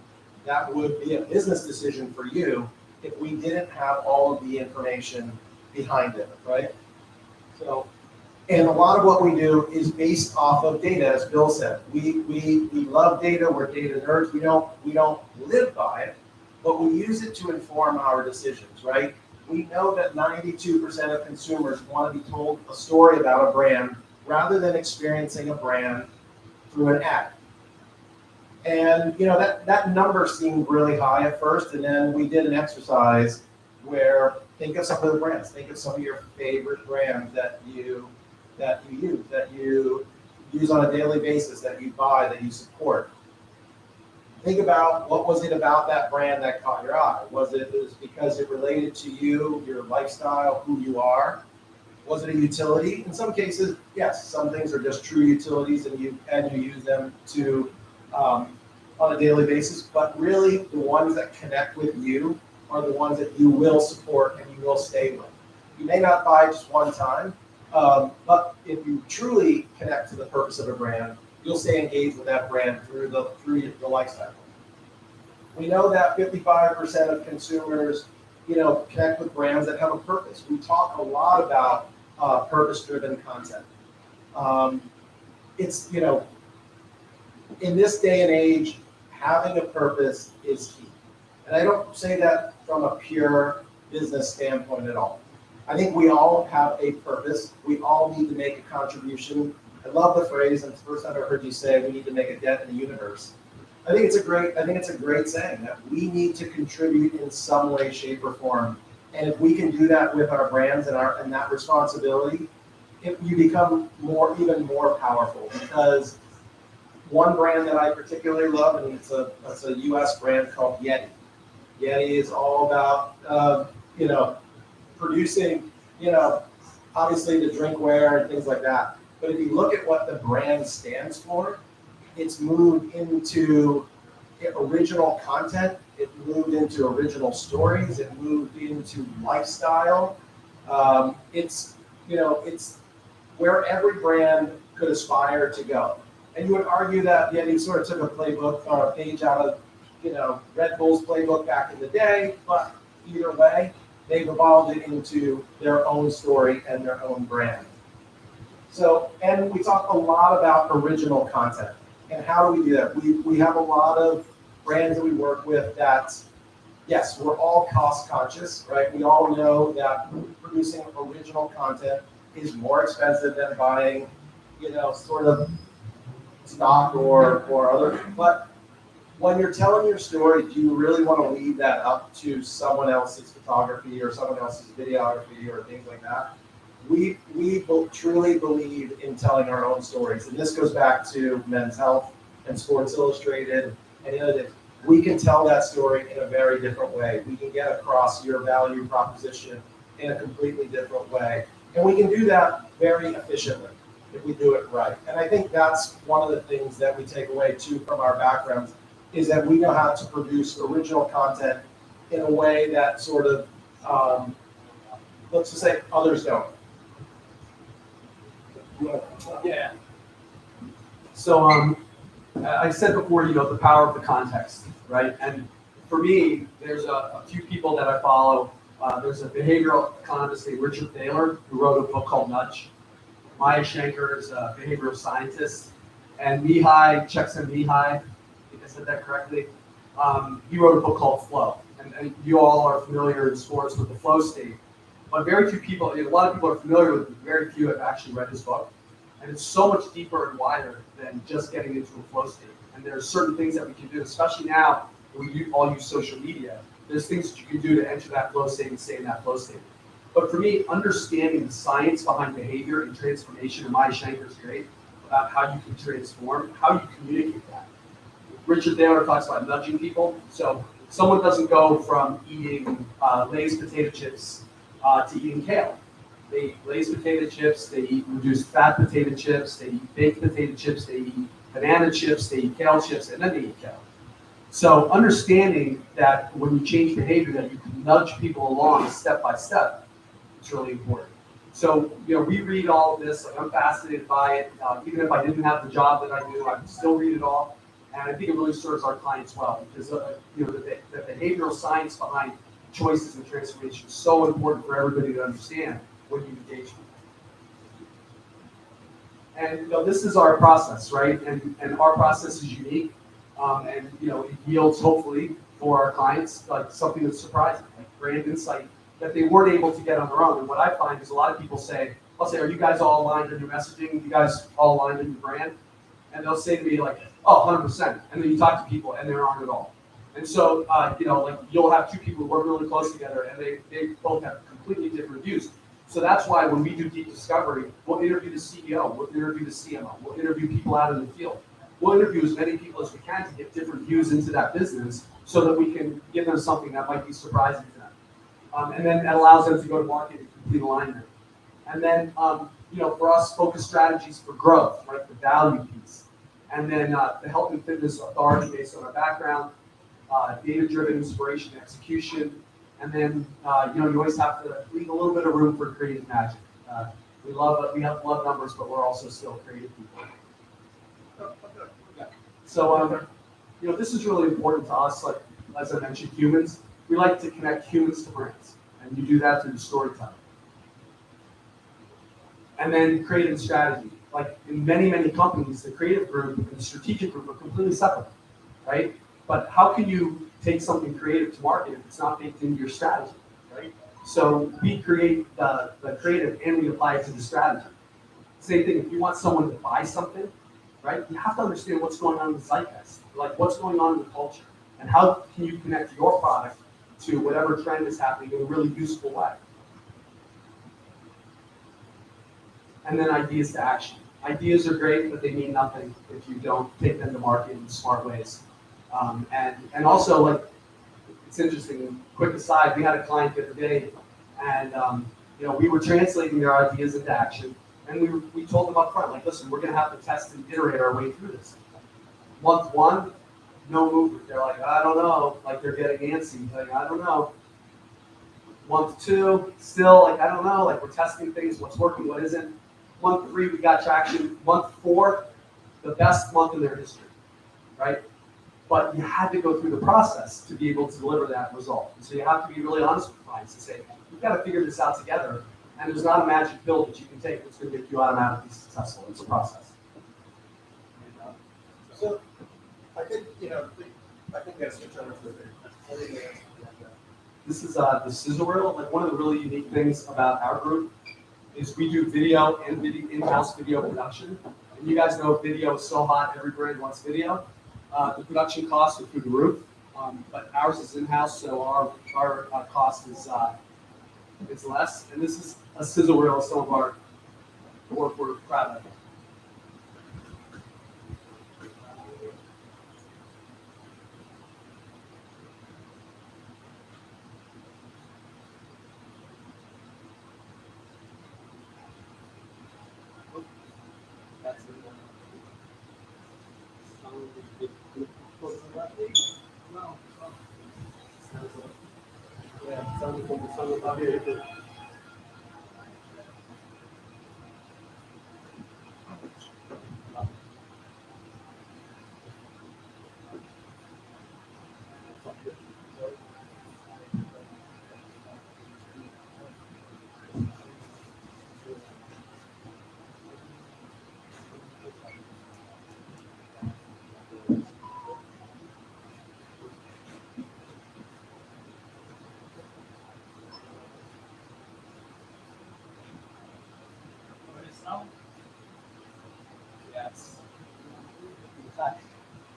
that would be a business decision for you if we didn't have all of the information behind it, right? So, and a lot of what we do is based off of data, as Bill said. We love data, we're data nerds. We don't live by it, but we use it to inform our decisions, right? We know that 92% of consumers want to be told a story about a brand rather than experiencing a brand through an ad. And that number seemed really high at first, and then we did an exercise where think of some of the brands, think of some of your favorite brands that you use on a daily basis, that you buy, that you support. Think about what was it about that brand that caught your eye? Was it because it related to you, your lifestyle, who you are? Was it a utility? In some cases, yes, some things are just true utilities and you use them to on a daily basis, but really the ones that connect with you are the ones that you will support and you will stay with. You may not buy just one time, but if you truly connect to the purpose of a brand, you'll stay engaged with that brand through the lifestyle. We know that 55% of consumers, connect with brands that have a purpose. We talk a lot about purpose-driven content. It's, in this day and age, having a purpose is key. And I don't say that from a pure business standpoint at all. I think we all have a purpose. We all need to make a contribution. I love the phrase, and it's the first time I've heard you say we need to make a dent in the universe. I think it's a great saying that we need to contribute in some way, shape, or form. And if we can do that with our brands and that responsibility, you become even more powerful, because one brand that I particularly love, and it's a U.S. brand called Yeti. Yeti is all about, producing, obviously the drinkware and things like that. But if you look at what the brand stands for, it's moved into original content. It moved into original stories. It moved into lifestyle. It's where every brand could aspire to go. And you would argue that Yeti sort of took a playbook or a page out of, Red Bull's playbook back in the day. But either way, they've evolved it into their own story and their own brand. So, and we talk a lot about original content. And how do we do that? We have a lot of brands that we work with that, yes, we're all cost conscious, right? We all know that producing original content is more expensive than buying, sort of stock or other. But when you're telling your story, do you really want to leave that up to someone else's photography or someone else's videography or things like that? We truly believe in telling our own stories. And this goes back to Men's Health and Sports Illustrated and the other things. We can tell that story in a very different way. We can get across your value proposition in a completely different way. And we can do that very efficiently if we do it right. And I think that's one of the things that we take away too from our backgrounds is that we know how to produce original content in a way that sort of, let's just say others don't. Yeah. So I said before, the power of the context, right? And for me, there's a few people that I follow. There's a behavioral economist named Richard Thaler who wrote a book called Nudge. Maya Shankar is a behavioral scientist. And Mihai Csikszentmihalyi, I think I said that correctly, he wrote a book called Flow. And you all are familiar in sports with the flow state. But very few people, a lot of people are familiar with it, very few have actually read his book. And it's so much deeper and wider than just getting into a flow state. And there are certain things that we can do, especially now when we all use social media. There's things that you can do to enter that flow state and stay in that flow state. But for me, understanding the science behind behavior and transformation, and Maya Shankar is great about how you can transform, how you communicate that. Richard Thaler talks about nudging people. So someone doesn't go from eating Lay's potato chips to eating kale. They eat Lay's potato chips, they eat reduced fat potato chips, they eat baked potato chips, they eat banana chips, they eat kale chips, and then they eat kale. So understanding that when you change behavior, that you can nudge people along step by step, it's really important. So, we read all of this, I'm fascinated by it. Even if I didn't have the job that I do, I would still read it all. And I think it really serves our clients well because, the behavioral science behind choices and transformation is so important for everybody to understand when you engage with them. And this is our process, right? And our process is unique, and it yields hopefully for our clients like something that's surprising, like brand insight that they weren't able to get on their own. And what I find is a lot of people say, I'll say, "Are you guys all aligned in your messaging? You guys all aligned in your brand?" And they'll say to me like, "Oh, 100%." And then you talk to people and they aren't at all. And so, you'll have two people who work really close together and they both have completely different views. So that's why when we do deep discovery, we'll interview the CEO, we'll interview the CMO, we'll interview people out in the field. We'll interview as many people as we can to get different views into that business so that we can give them something that might be surprising to them. And then that allows them to go to market in complete alignment. And then, for us, focus strategies for growth, right? The value piece. And then the health and fitness authority based on our background, data-driven inspiration and execution. And then, you always have to leave a little bit of room for creative magic. We have love numbers, but we're also still creative people. Yeah. So, this is really important to us. Like, as I mentioned, humans. We like to connect humans to brands, and you do that through storytelling. And then creative strategy. Like in many, many companies, the creative group and the strategic group are completely separate, right? But how can you take something creative to market if it's not baked into your strategy, right? So we create the creative and we apply it to the strategy. Same thing, if you want someone to buy something, right? You have to understand what's going on in the zeitgeist, like what's going on in the culture, and how can you connect your product to whatever trend is happening in a really useful way. And then ideas to action. ideas are great, but they mean nothing if you don't take them to market in smart ways. And also, like, it's interesting, quick aside, we had a client the other day, and we were translating their ideas into action, and we told them up front, like, listen, we're gonna have to test and iterate our way through this. Month one, no movement. They're like, I don't know, like they're getting antsy, like, I don't know. Month two, still, like, I don't know, like, we're testing things, what's working, what isn't. Month three, we got traction. Month four, the best month in their history, right? But you had to go through the process to be able to deliver that result. And so you have to be really honest with clients and say, we've got to figure this out together. And there's not a magic pill that you can take that's going to make you automatically successful. It's a process. So I think, I think that's switch over to the This is the sizzle reel. Like, one of the really unique things about our group is we do video and in-house video production. And you guys know video is so hot, every brand wants video. The production costs are through the roof, but ours is in-house, so our cost is less. And this is a sizzle reel of some of our work we're proud of. Yes.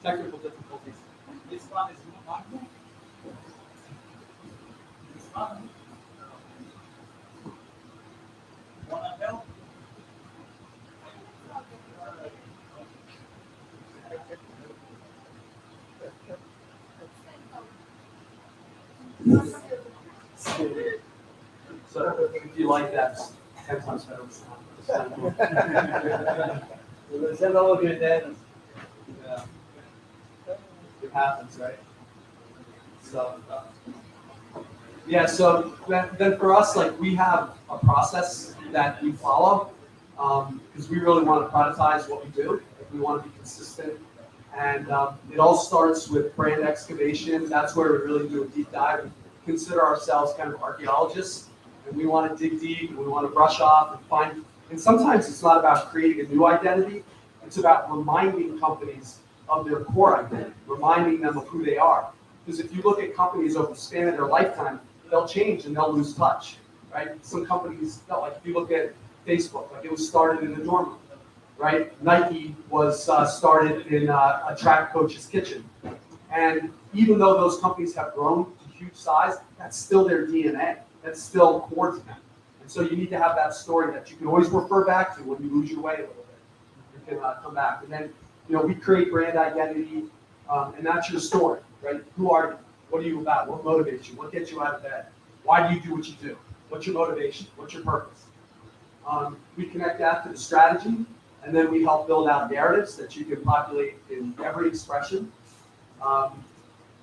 Technical difficulties. This one is not. This one. Wanna help? So if you like that, 10 times better. It's all good then. Yeah. It happens, right? So, yeah, so then for us, like, we have a process that we follow, because we really want to productize what we do. We want to be consistent. And it all starts with brand excavation. That's where we really do a deep dive. We consider ourselves kind of archaeologists, and we want to dig deep, and we want to brush off and find. And sometimes it's not about creating a new identity. It's about reminding companies of their core identity, reminding them of who they are. Because if you look at companies over the span of their lifetime, they'll change and they'll lose touch, right? Some companies, like if you look at Facebook, like it was started in the dorm room, right? Nike was started in a track coach's kitchen. And even though those companies have grown to huge size, that's still their DNA. That's still core to them. And so you need to have that story that you can always refer back to when you lose your way a little bit. You can come back. And then, we create brand identity, and that's your story, right? Who are you? What are you about? What motivates you? What gets you out of bed? Why do you do what you do? What's your motivation? What's your purpose? We connect that to the strategy, and then we help build out narratives that you can populate in every expression.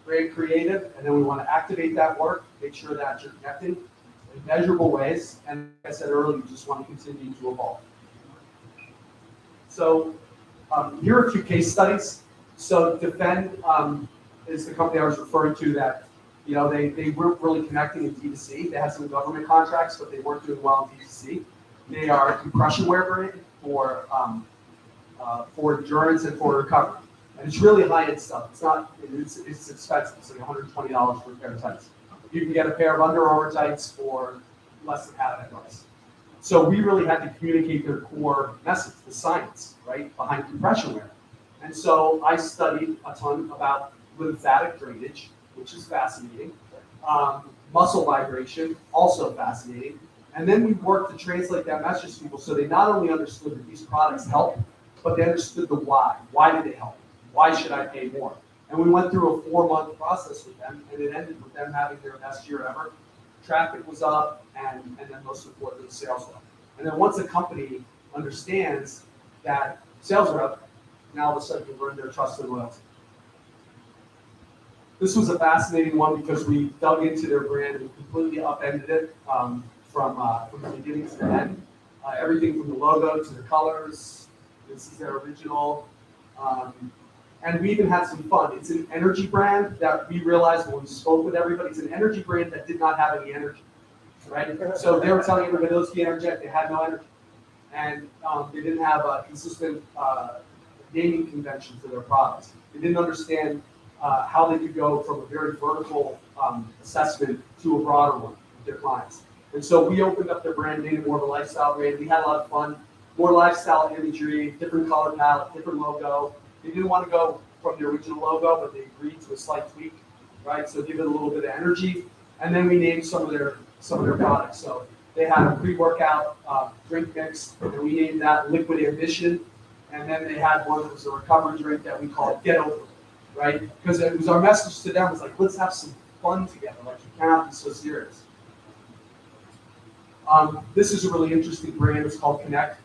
Very creative, and then we want to activate that work, make sure that you're connecting in measurable ways, and like I said earlier, you just want to continue to evolve. So here are a few case studies. So Defend is the company I was referring to that, they weren't really connecting in D2C. They had some government contracts, but they weren't doing well in D2C. They are a compression wear brand for endurance and for recovery. And it's really high-end stuff. It's expensive. It's like $120 for a pair of tights. You can get a pair of Under Armour tights for less than half that price. So we really had to communicate their core message, the science, right, behind compression wear. And so I studied a ton about lymphatic drainage, which is fascinating. Muscle vibration, also fascinating. And then we worked to translate that message to people so they not only understood that these products help, but they understood the why. Why did it help? Why should I pay more? And we went through a 4-month process with them, and it ended with them having their best year ever. Traffic was up, and then most importantly, sales were up. And then once a company understands that sales are up, now all of a sudden you earn their trust and loyalty. This was a fascinating one because we dug into their brand and completely upended it from the beginning to the end. Everything from the logo to the colors. This is their original. And we even had some fun. It's an energy brand that we realized when we spoke with everybody. It's an energy brand that did not have any energy, right? So they were telling everybody, let's be energetic. They had no energy. And they didn't have a consistent naming convention for their products. They didn't understand how they could go from a very vertical assessment to a broader one with their clients. And so we opened up their brand, made it more of a lifestyle brand. We had a lot of fun, more lifestyle imagery, different color palette, different logo. They didn't want to go from the original logo, but they agreed to a slight tweak, right? So give it a little bit of energy. And then we named some of their products. So they had a pre-workout drink mix, and we named that Liquid Ambition. And then they had one that was a recovery drink that we called Get Over It, right? Because it was our message to them was like, let's have some fun together. Like, you cannot be so serious. This is a really interesting brand. It's called Connect.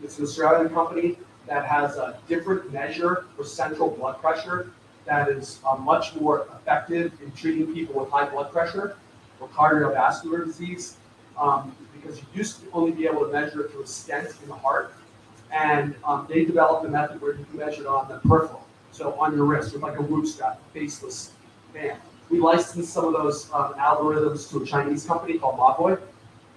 It's an Australian company that has a different measure for central blood pressure that is much more effective in treating people with high blood pressure or cardiovascular disease, because you used to only be able to measure it through a stent in the heart, and they developed a method where you can measure it on the peripheral, so on your wrist with like a Whoop strap, faceless band. We licensed some of those algorithms to a Chinese company called Mobboy,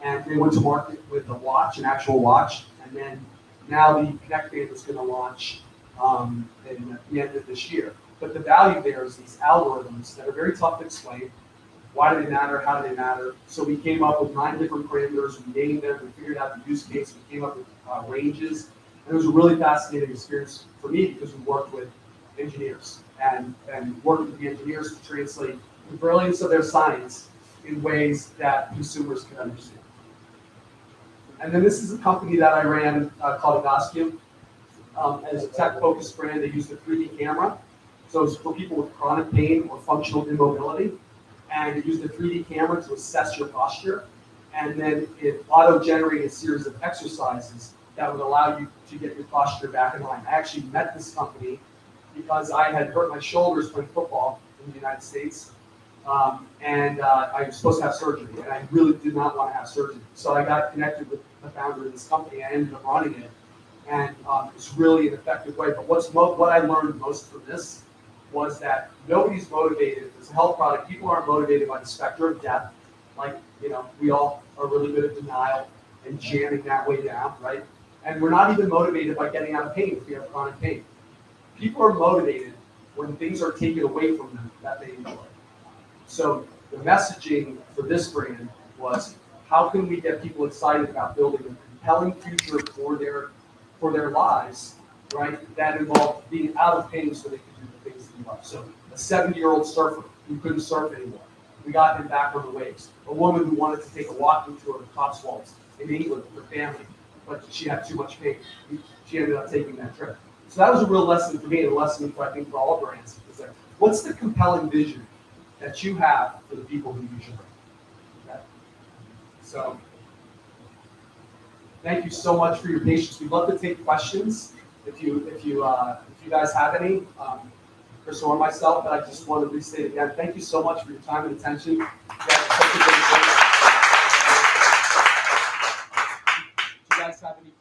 and they went to market with a watch, an actual watch, and then now the Connect Band is going to launch in the end of this year. But the value there is these algorithms that are very tough to explain. Why do they matter? How do they matter? So we came up with 9 different parameters. We named them. We figured out the use case. We came up with ranges. And it was a really fascinating experience for me because we worked with engineers and worked with the engineers to translate the brilliance of their science in ways that consumers can understand. And then this is a company that I ran called Egoscue. As a tech-focused brand, they used a 3D camera. So it's for people with chronic pain or functional immobility. And it used a 3D camera to assess your posture. And then it auto-generated a series of exercises that would allow you to get your posture back in line. I actually met this company because I had hurt my shoulders playing football in the United States. And I was supposed to have surgery, and I really did not want to have surgery. So I got connected with the founder of this company. I ended up running it, and it's really an effective way. But what I learned most from this was that nobody's motivated. It's a health product. People aren't motivated by the specter of death. Like, we all are really good at denial and jamming that way down, right? And we're not even motivated by getting out of pain if we have chronic pain. People are motivated when things are taken away from them that they enjoy. So the messaging for this brand was, how can we get people excited about building a compelling future for their lives, right? That involved being out of pain so they could do the things they love. So a 70-year-old surfer who couldn't surf anymore, we got him back on the waves. A woman who wanted to take a walking tour of the Cotswolds in England with her family, but she had too much pain. She ended up taking that trip. So that was a real lesson for me, and a lesson for, I think, for all brands. Is that what's the compelling vision that you have for the people who use your brand? Okay? So thank you so much for your patience. We'd love to take questions if you guys have any, Chris or myself. But I just want to restate again, thank you so much for your time and attention. You guys are such a great group. Do you guys have any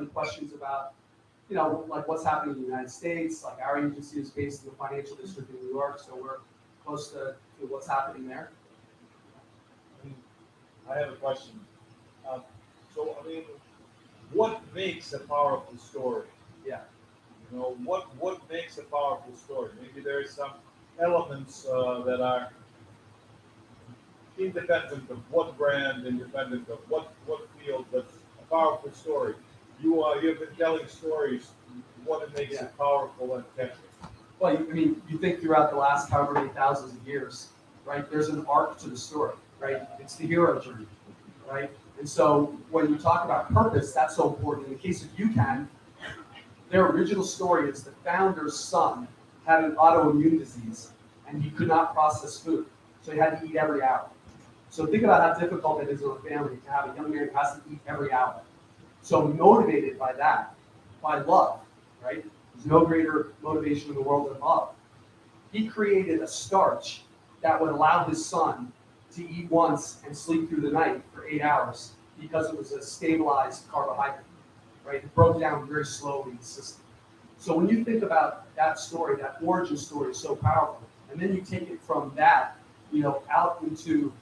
questions about? Like what's happening in the United States? Like our agency is based in the financial district in New York, so we're close to what's happening there. I have a question. What makes a powerful story? Yeah. What makes a powerful story? Maybe there are some elements that are independent of what brand, independent of what field, but a powerful story. You've been telling stories. What makes it powerful and catchy? Well, you think throughout the last however many thousands of years, right? There's an arc to the story, right? It's the hero journey, right? And so when you talk about purpose, that's so important. In the case of UCAN, their original story is the founder's son had an autoimmune disease and he could not process food. So he had to eat every hour. So think about how difficult it is in a family to have a young man who has to eat every hour. So motivated by that, by love, right? There's no greater motivation in the world than love. He created a starch that would allow his son to eat once and sleep through the night for 8 hours because it was a stabilized carbohydrate, right? It broke down very slowly in the system. So when you think about that story, that origin story is so powerful. And then you take it from that, out into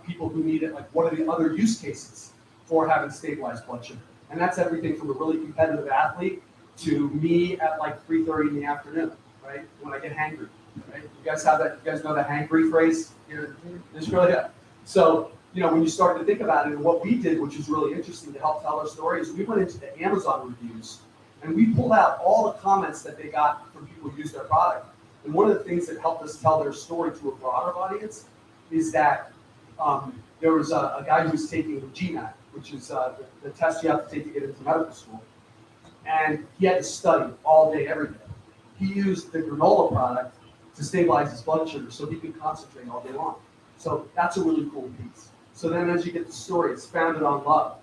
people who need it, like what are the other use cases for having stabilized blood sugar? And that's everything from a really competitive athlete to me at like 3:30 in the afternoon, right? When I get hangry, right? You guys have that? You guys know the hangry phrase here in Israel? Yeah. So, when you start to think about it, and what we did, which was really interesting to help tell our story, is we went into the Amazon reviews and we pulled out all the comments that they got from people who use their product. And one of the things that helped us tell their story to a broader audience is that there was a guy who was taking the GMAT, which is the test you have to take to get into medical school. And he had to study all day, every day. He used the granola product to stabilize his blood sugar so he could concentrate all day long. So that's a really cool piece. So then as you get the story, it's founded on love.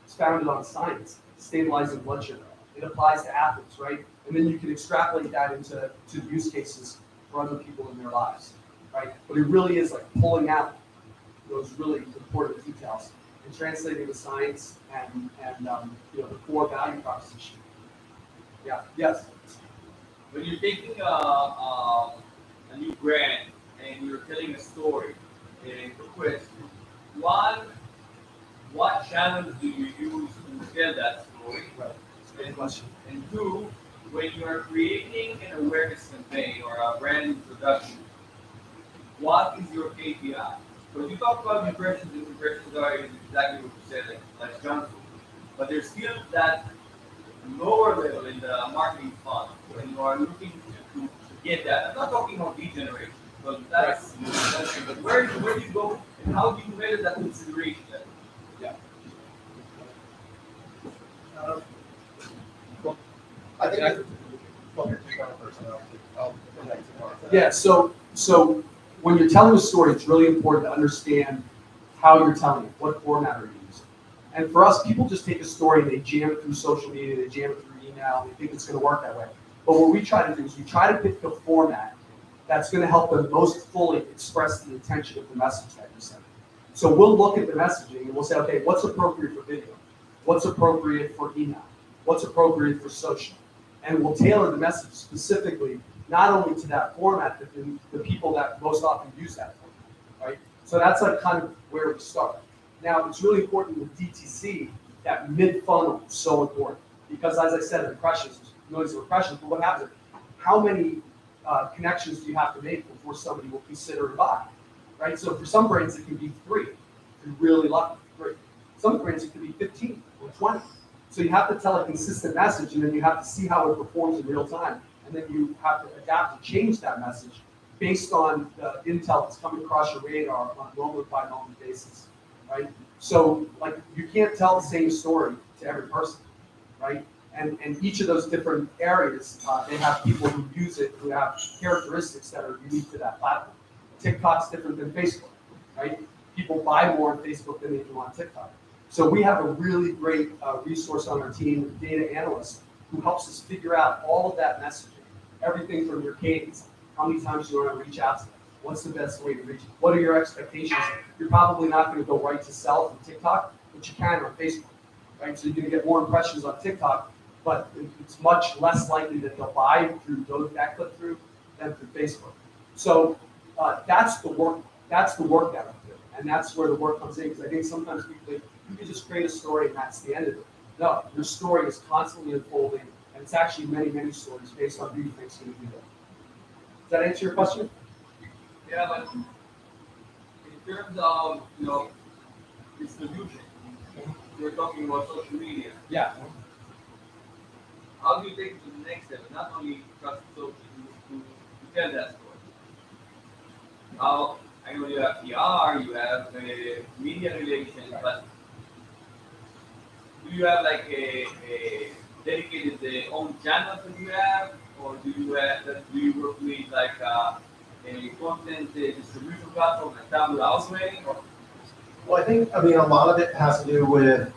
It's founded on science, stabilizing blood sugar. It applies to athletes, right? And then you can extrapolate that into use cases for other people in their lives, right? But it really is like pulling out those really important details and translating the science and the core value proposition. Yeah. Yes. When you're taking a new brand and you're telling a story, quick question: what channels do you use to tell that story? Right. Great question. And two, when you're creating an awareness campaign or a brand introduction, what is your KPI? Because you talk about impressions, and impressions are exactly what you said, like junk food. But there's still that lower level in the marketing funnel when you are looking to get that. I'm not talking about lead generation, but that's but where do you go and how do you measure that consideration level? Yeah. I think Yeah. So when you're telling a story, it's really important to understand how you're telling it, what format are you using. And for us, people just take a story and they jam it through social media, they jam it through email, and they think it's going to work that way. But what we try to do is we try to pick the format that's going to help them most fully express the intention of the message that you're sending. So we'll look at the messaging and we'll say, okay, what's appropriate for video? What's appropriate for email? What's appropriate for social? And we'll tailor the message specifically, not only to that format, but the people that most often use that format, right? So that's like kind of where we start. Now, it's really important with DTC, that mid-funnel is so important. Because as I said, impressions, noise of impressions, but what happens is, how many connections do you have to make before somebody will consider a buy, right? So for some brands, it can be 3, if you're really lucky, 3. Some brands, it could be 15 or 20. So you have to tell a consistent message, and then you have to see how it performs in real time. And then you have to adapt to change that message based on the intel that's coming across your radar on a moment-by-moment basis, right? So, like, you can't tell the same story to every person, right? And each of those different areas, they have people who use it who have characteristics that are unique to that platform. TikTok's different than Facebook, right? People buy more on Facebook than they do on TikTok. So we have a really great resource on our team, data analyst, who helps us figure out all of that messaging. Everything from your cadence, how many times you want to reach out to them, what's the best way to reach them, what are your expectations? You're probably not going to go right to sell from TikTok, but you can on Facebook, right? So you're going to get more impressions on TikTok, but it's much less likely that they'll buy through that click through than through Facebook. So that's the work that we do, and that's where the work comes in. Because I think sometimes people think you can just create a story and that's the end of it. No, your story is constantly unfolding, and it's actually many, many stories based on who you think is going to do that. Does that answer your question? Yeah, but in terms of distribution, we're talking about social media. Yeah. How do you take it to the next step? Not only trust social to tell that story. I know you have PR, you have media relations, but do you have like a dedicated own channels that you have, or do you work with like a content distribution platform like Tabula Ausway? Well, I mean, a lot of it has to do with,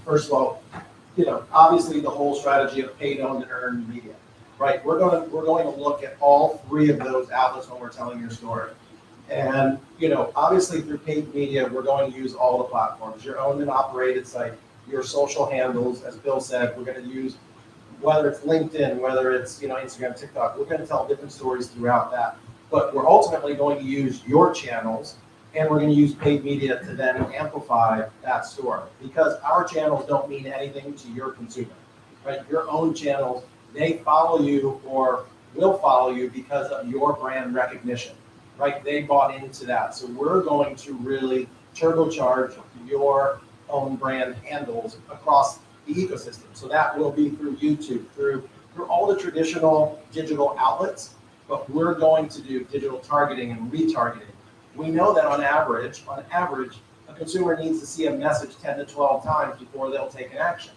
first of all, obviously the whole strategy of paid, owned, and earned media, right? We're going to look at all three of those outlets when we're telling your story. And, obviously through paid media, we're going to use all the platforms, your owned and operated site, your social handles, as Bill said, we're going to use, whether it's LinkedIn, whether it's, Instagram, TikTok, we're going to tell different stories throughout that. But we're ultimately going to use your channels, and we're going to use paid media to then amplify that story, because our channels don't mean anything to your consumer, right? Your own channels, they follow you or will follow you because of your brand recognition, right? They bought into that. So we're going to really turbocharge your own brand handles across the ecosystem. So that will be through YouTube, through all the traditional digital outlets, but we're going to do digital targeting and retargeting. We know that on average, a consumer needs to see a message 10 to 12 times before they'll take an action,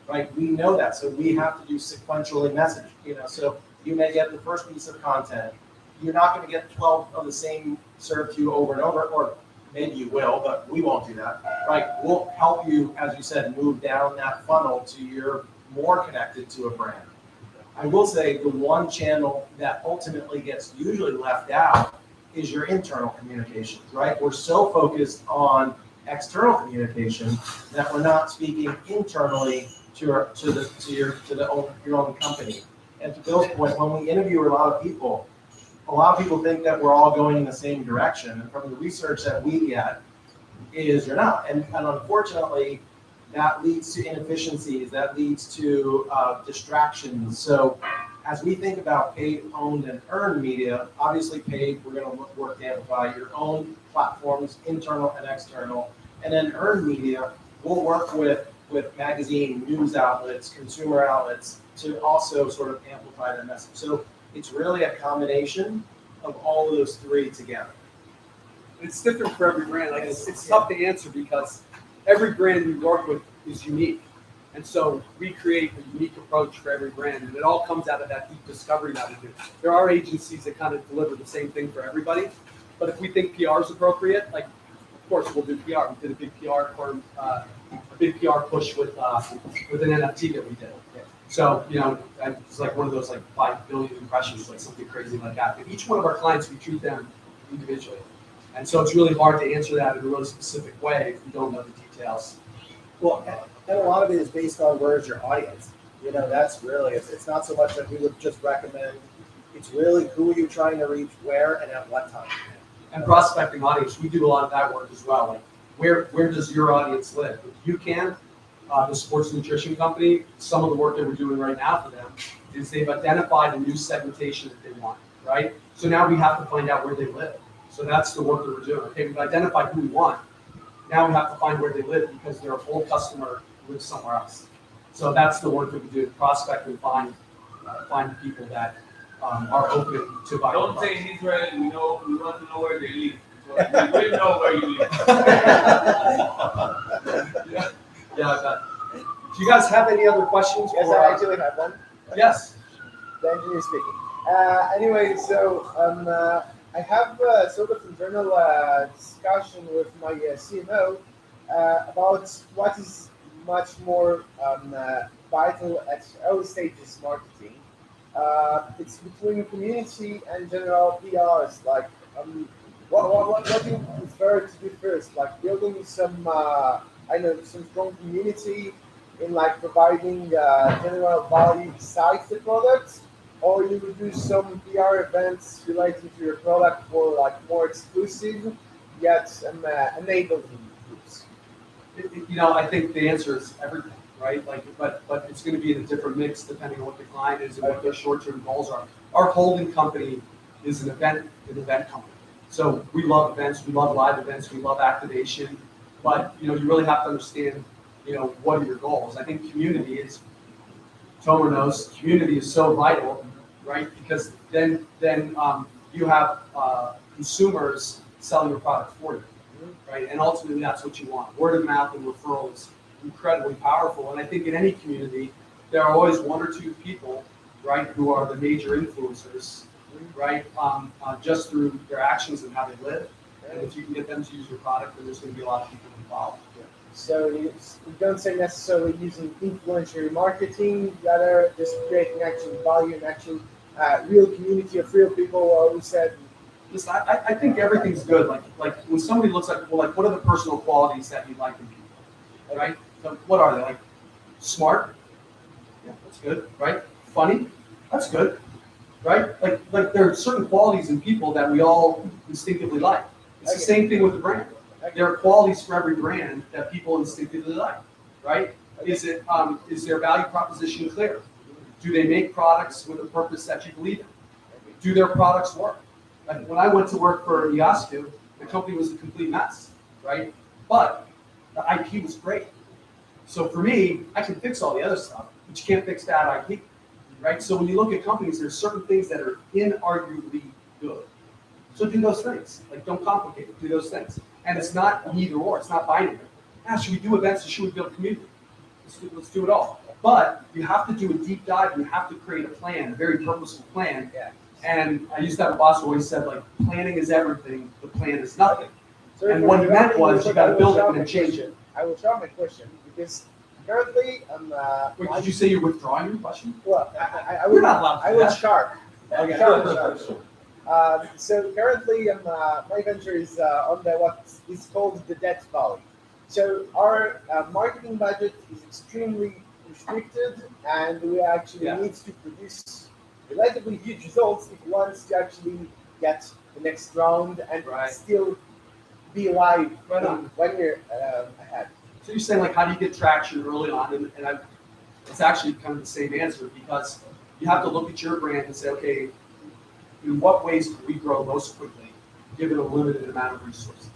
right? We know that, so we have to do sequentially message, so you may get the first piece of content. You're not going to get 12 of the same served to you over and over, or maybe you will, but we won't do that, right? We'll help you, as you said, move down that funnel to you're more connected to a brand. I will say the one channel that ultimately gets usually left out is your internal communications, right? We're so focused on external communication that we're not speaking internally to your own company. And to Bill's point, when we interview a lot of people think that we're all going in the same direction. And from the research that we get, is you're not. And unfortunately, that leads to inefficiencies, that leads to distractions. So as we think about paid, owned, and earned media, obviously paid, we're going to work to amplify your own platforms, internal and external. And then earned media, we'll work with magazine, news outlets, consumer outlets to also sort of amplify that message. So it's really a combination of all of those three together. It's different for every brand. Like it's tough to answer because every brand we work with is unique. And so we create a unique approach for every brand, and it all comes out of that deep discovery that we do. There are agencies that kind of deliver the same thing for everybody, but if we think PR is appropriate, like, of course, we'll do PR. We did a big PR push with an NFT that we did. So, it's like one of those 5 billion impressions, like something crazy like that. But each one of our clients, we treat them individually. And so it's really hard to answer that in a really specific way if you don't know the details. Well, and a lot of it is based on where's your audience. That's really, it's not so much that we would just recommend, it's really who are you trying to reach, where, and at what time. And prospecting audience, we do a lot of that work as well. Like, where does your audience live? If UCAN, the sports nutrition company, some of the work that we're doing right now for them is they've identified a new segmentation that they want, right? So now we have to find out where they live. So that's the work that we're doing. Okay, we've identified who we want. Now we have to find where they live because their whole customer lives somewhere else. So that's the work that we do: prospect and find people that are open to buying. Don't say in Israel, we want to know where they live. So we will know where you live. Yeah. Do you guys have any other questions? Yes, I actually have one. Yes. The engineer speaking. Anyway, so I have sort of internal discussion with my CMO about what is much more vital at early stages marketing. It's between community and general PRs. Like, what do you prefer to do first? Like building some, some strong community in like providing general value besides the product, or you would do some PR events relating to your product for like more exclusive yet enabling groups? I think the answer is everything, right? Like, but it's going to be in a different mix depending on what the client is and what their short-term goals are. Our holding company is an event company. So we love events, we love live events, we love activation, but you really have to understand, what are your goals? I think community is, Tomer knows, community is so vital, right? Because then you have consumers selling your product for you, right? And ultimately, that's what you want. Word of mouth and referral is incredibly powerful. And I think in any community, there are always one or two people, right, who are the major influencers, right, just through their actions and how they live. And if you can get them to use your product, then there's going to be a lot of people involved. So you don't say necessarily using influencer marketing, rather just creating actual value and actual real community of real people. We said, Listen, I think everything's good. Like when somebody looks like, well, like what are the personal qualities that you like in people, right? So what are they? Like smart? Yeah, that's good, right? Funny? That's good, right? Like there are certain qualities in people that we all instinctively like. It's the same thing with the brand. There are qualities for every brand that people instinctively like, right? Is their value proposition clear? Do they make products with a purpose that you believe in? Do their products work? Like when I went to work for Iascu, the company was a complete mess, right? But the IP was great. So for me, I can fix all the other stuff, but you can't fix that IP, right? So when you look at companies, there's certain things that are inarguably good. So do those things. Like don't complicate it, do those things. And it's not an either or, it's not binary. Should we do events or should we build community? Let's do it all. But you have to do a deep dive and you have to create a plan, a very purposeful plan. Yeah. And I used to have a boss who always said, like, planning is everything, the plan is nothing. so And what he meant was you gotta build it and then change it. I will drop my question because currently I'm. Wait, did you say you're withdrawing your question? Well, I You're will. not allowed to I do will that. sharp. Okay. Sharp. So currently, my venture is on what is called the Debt Valley. So our marketing budget is extremely restricted, and we actually need to produce relatively huge results if we want to actually get the next round and still be live Right on. 1 year ahead. So you're saying, like, how do you get traction early on? And it's actually kind of the same answer because you have to look at your brand and say, okay, in what ways can we grow most quickly, given a limited amount of resources?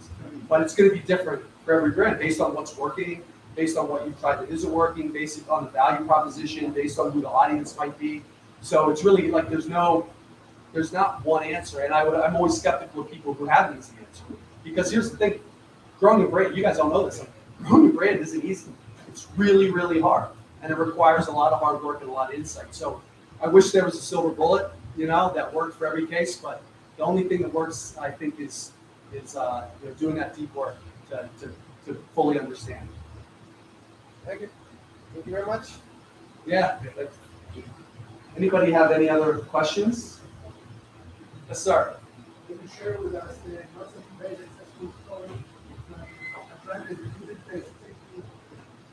But it's going to be different for every brand based on what's working, based on what you've tried that isn't working, based on the value proposition, based on who the audience might be. So it's really like there's not one answer. And I'm always skeptical of people who have an easy answer. Because here's the thing, growing a brand, you guys all know this, like, growing a brand isn't easy. It's really, really hard. And it requires a lot of hard work and a lot of insight. So I wish there was a silver bullet, that worked for every case, but the only thing that works, I think, is doing that deep work to fully understand. Thank you. Thank you very much. Yeah. Anybody have any other questions? Yes, sir. Can you share with us the most very successful story? A brand that you didn't expect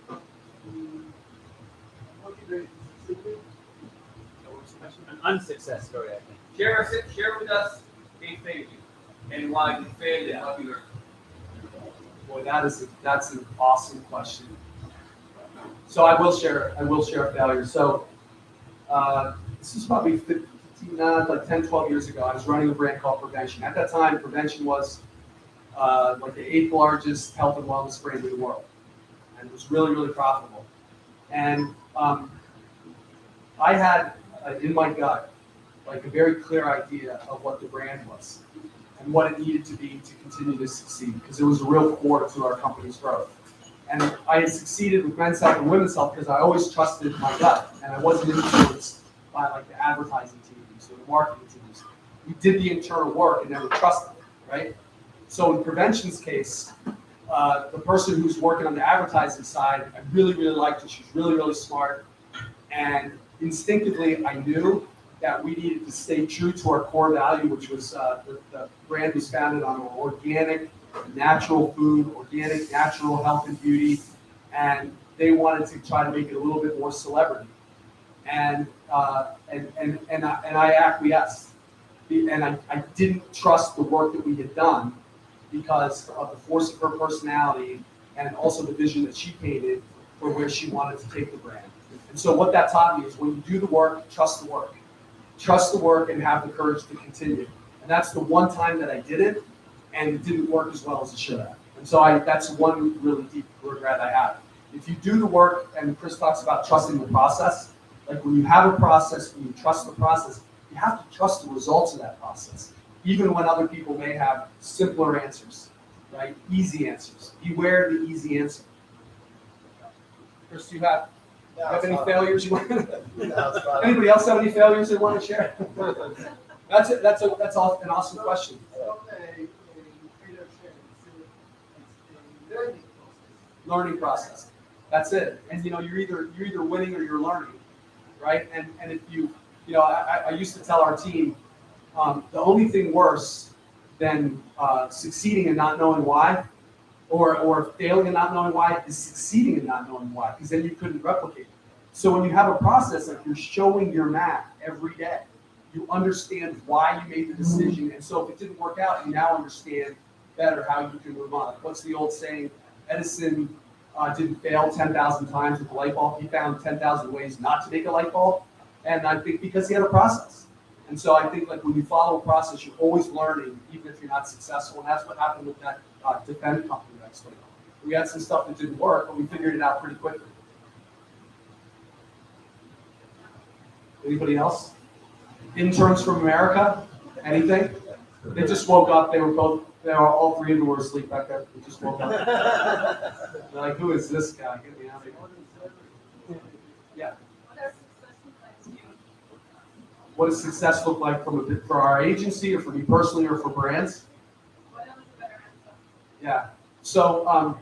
to motivate succeed? An unsuccess story, I think. Share with us a failure and why you failed and what you learned. Boy, that's an awesome question. So I will share a failure. So this is probably 10, 12 years ago. I was running a brand called Prevention. At that time, Prevention was like the 8th largest health and wellness brand in the world. And it was really, really profitable. And I had in my gut like a very clear idea of what the brand was and what it needed to be to continue to succeed because it was a real core to our company's growth. And I had succeeded with men's health and women's health because I always trusted my gut and I wasn't influenced by like the advertising teams or the marketing teams. We did the internal work and never trusted it, right? So in Prevention's case, the person who's working on the advertising side, I really, really liked her. She's really, really smart. And instinctively, I knew that we needed to stay true to our core value, which was the brand was founded on organic, natural food, organic, natural health and beauty, and they wanted to try to make it a little bit more celebrity. And I acquiesced, and I didn't trust the work that we had done because of the force of her personality and also the vision that she painted for where she wanted to take the brand. And so what that taught me is when you do the work, trust the work. Trust the work and have the courage to continue. And that's the one time that I did it, and it didn't work as well as it should have. And so that's one really deep regret I have. If you do the work, and Chris talks about trusting the process, like when you have a process, when you trust the process, you have to trust the results of that process. even when other people may have simpler answers, right? Easy answers. Beware the easy answer. Chris, do you have any failures you want? Anybody else have any failures they want to share? That's it. That's an awesome question. Learning process. That's it. And you're either winning or you're learning, right? And if I used to tell our team, the only thing worse than succeeding and not knowing why, or failing and not knowing why, is succeeding and not knowing why, because then you couldn't replicate it. So when you have a process like you're showing your math every day, you understand why you made the decision, and so if it didn't work out, you now understand better how you can move on. What's the old saying? Edison didn't fail 10,000 times with the light bulb. He found 10,000 ways not to make a light bulb, and I think because he had a process. And so I think like when you follow a process, you're always learning, even if you're not successful. And that's what happened with that defense company that I explained. We had some stuff that didn't work, but we figured it out pretty quickly. Anybody else? Interns from America? Anything? They just woke up. They were all three of them were asleep back there. They just woke up. They're like, who is this guy? Get me out of here. Yeah. What does success look like for our agency, or for me personally, or for brands? Yeah. So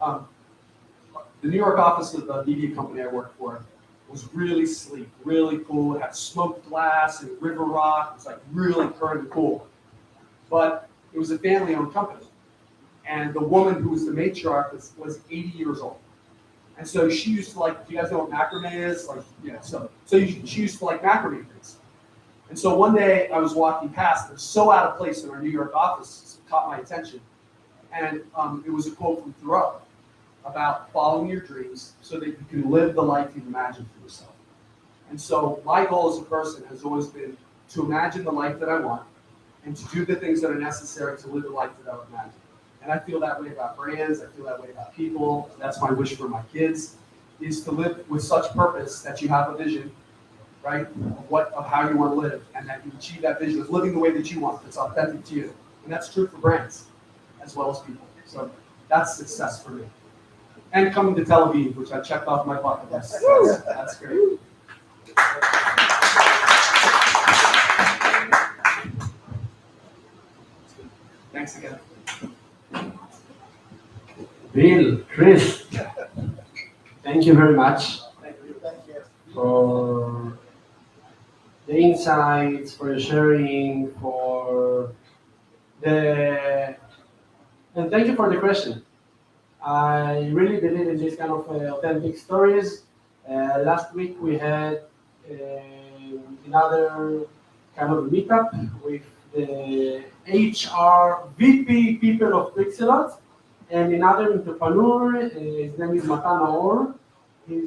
the New York office of the media company I worked for was really sleek, really cool. It had smoked glass and river rock. It was like really current and cool. But it was a family-owned company. And the woman who was the matriarch was 80 years old. And so she used to like, do you guys know what macrame is? She used to like macrame things. And so one day I was walking past, it was so out of place in our New York office, it caught my attention. And it was a quote from Thoreau about following your dreams so that you can live the life you've imagined for yourself. And so my goal as a person has always been to imagine the life that I want and to do the things that are necessary to live the life that I would imagine. And I feel that way about brands, I feel that way about people. That's my wish for my kids, is to live with such purpose that you have a vision, right, of how you want to live, and that you achieve that vision of living the way that you want, that's authentic to you. And that's true for brands as well as people. So that's success for me. And coming to Tel Aviv, which I checked off my bucket list. That's great. Thanks again. Bill, Chris, thank you very much for the insights, for the sharing, and thank you for the question. I really believe in this kind of authentic stories. Last week we had another kind of meetup with the HR VP people of Pixelot, and another entrepreneur. His name is Matan Naor. He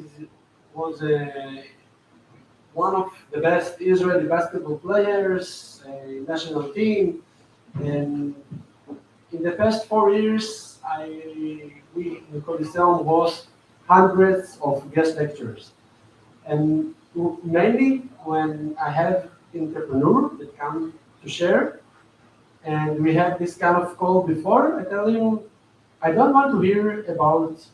was one of the best Israeli basketball players, national team, and in the past 4 years, we in Coliseum host hundreds of guest lectures. And mainly when I have entrepreneurs that come to share, and we have this kind of call before, I tell him, I don't want to hear about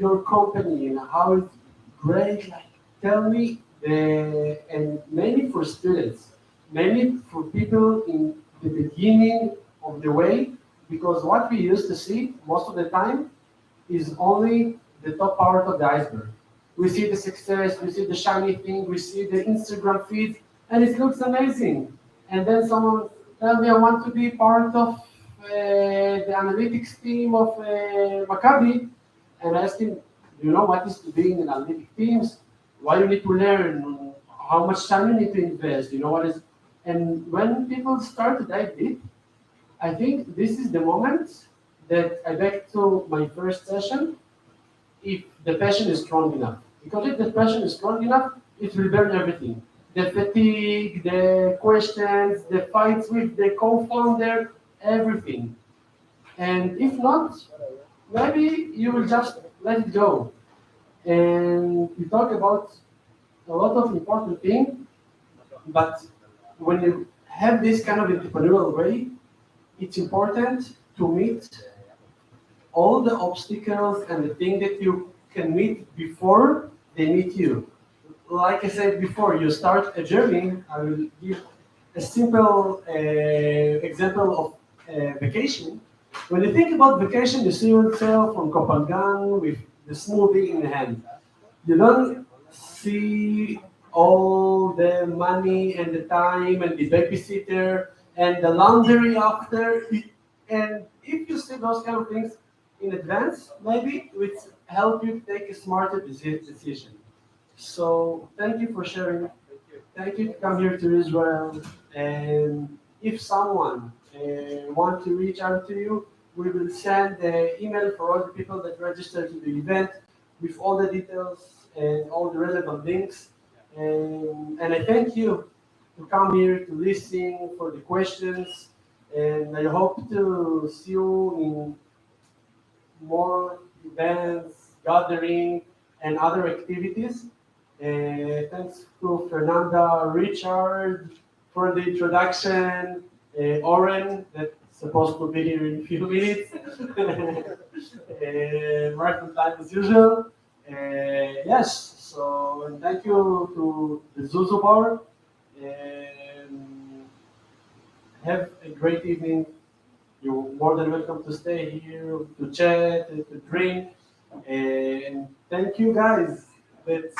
your company and how it's great. Like, tell me, and mainly for students, mainly for people in the beginning of the way, because what we used to see most of the time is only the top part of the iceberg. We see the success, we see the shiny thing, we see the Instagram feed, and it looks amazing. And then someone tells me, I want to be part of the analytics team of Maccabi, and I asked him, do you know what is to be in analytic teams? Why you need to learn? How much time you need to invest? You know what is? And when people start to dive deep, I think this is the moment that I back to my first session. If the passion is strong enough, because if the passion is strong enough, it will burn everything. The fatigue, the questions, the fights with the co-founder, everything. And if not, maybe you will just let it go. And we talk about a lot of important things, but when you have this kind of entrepreneurial way, it's important to meet all the obstacles and the things that you can meet before they meet you. Like I said before, you start a journey. I will give a simple example of vacation. When you think about vacation, you see yourself on Kopangan with the smoothie in hand. You don't see all the money and the time and the babysitter and the laundry after. And if you see those kind of things in advance, maybe it will help you take a smarter decision. So thank you for sharing. Thank you to come here to Israel. And if someone want to reach out to you, we will send the email for all the people that register to the event with all the details and all the relevant links. And I thank you to come here to listen for the questions. And I hope to see you in more events, gathering, and other activities. Thanks to Fernanda, Richard for the introduction, Oren that's supposed to be here in a few minutes, Martin time as usual. Yes, so and thank you to the Zuzu Bar. Have a great evening. You're more than welcome to stay here, to chat, to drink. And thank you guys. That's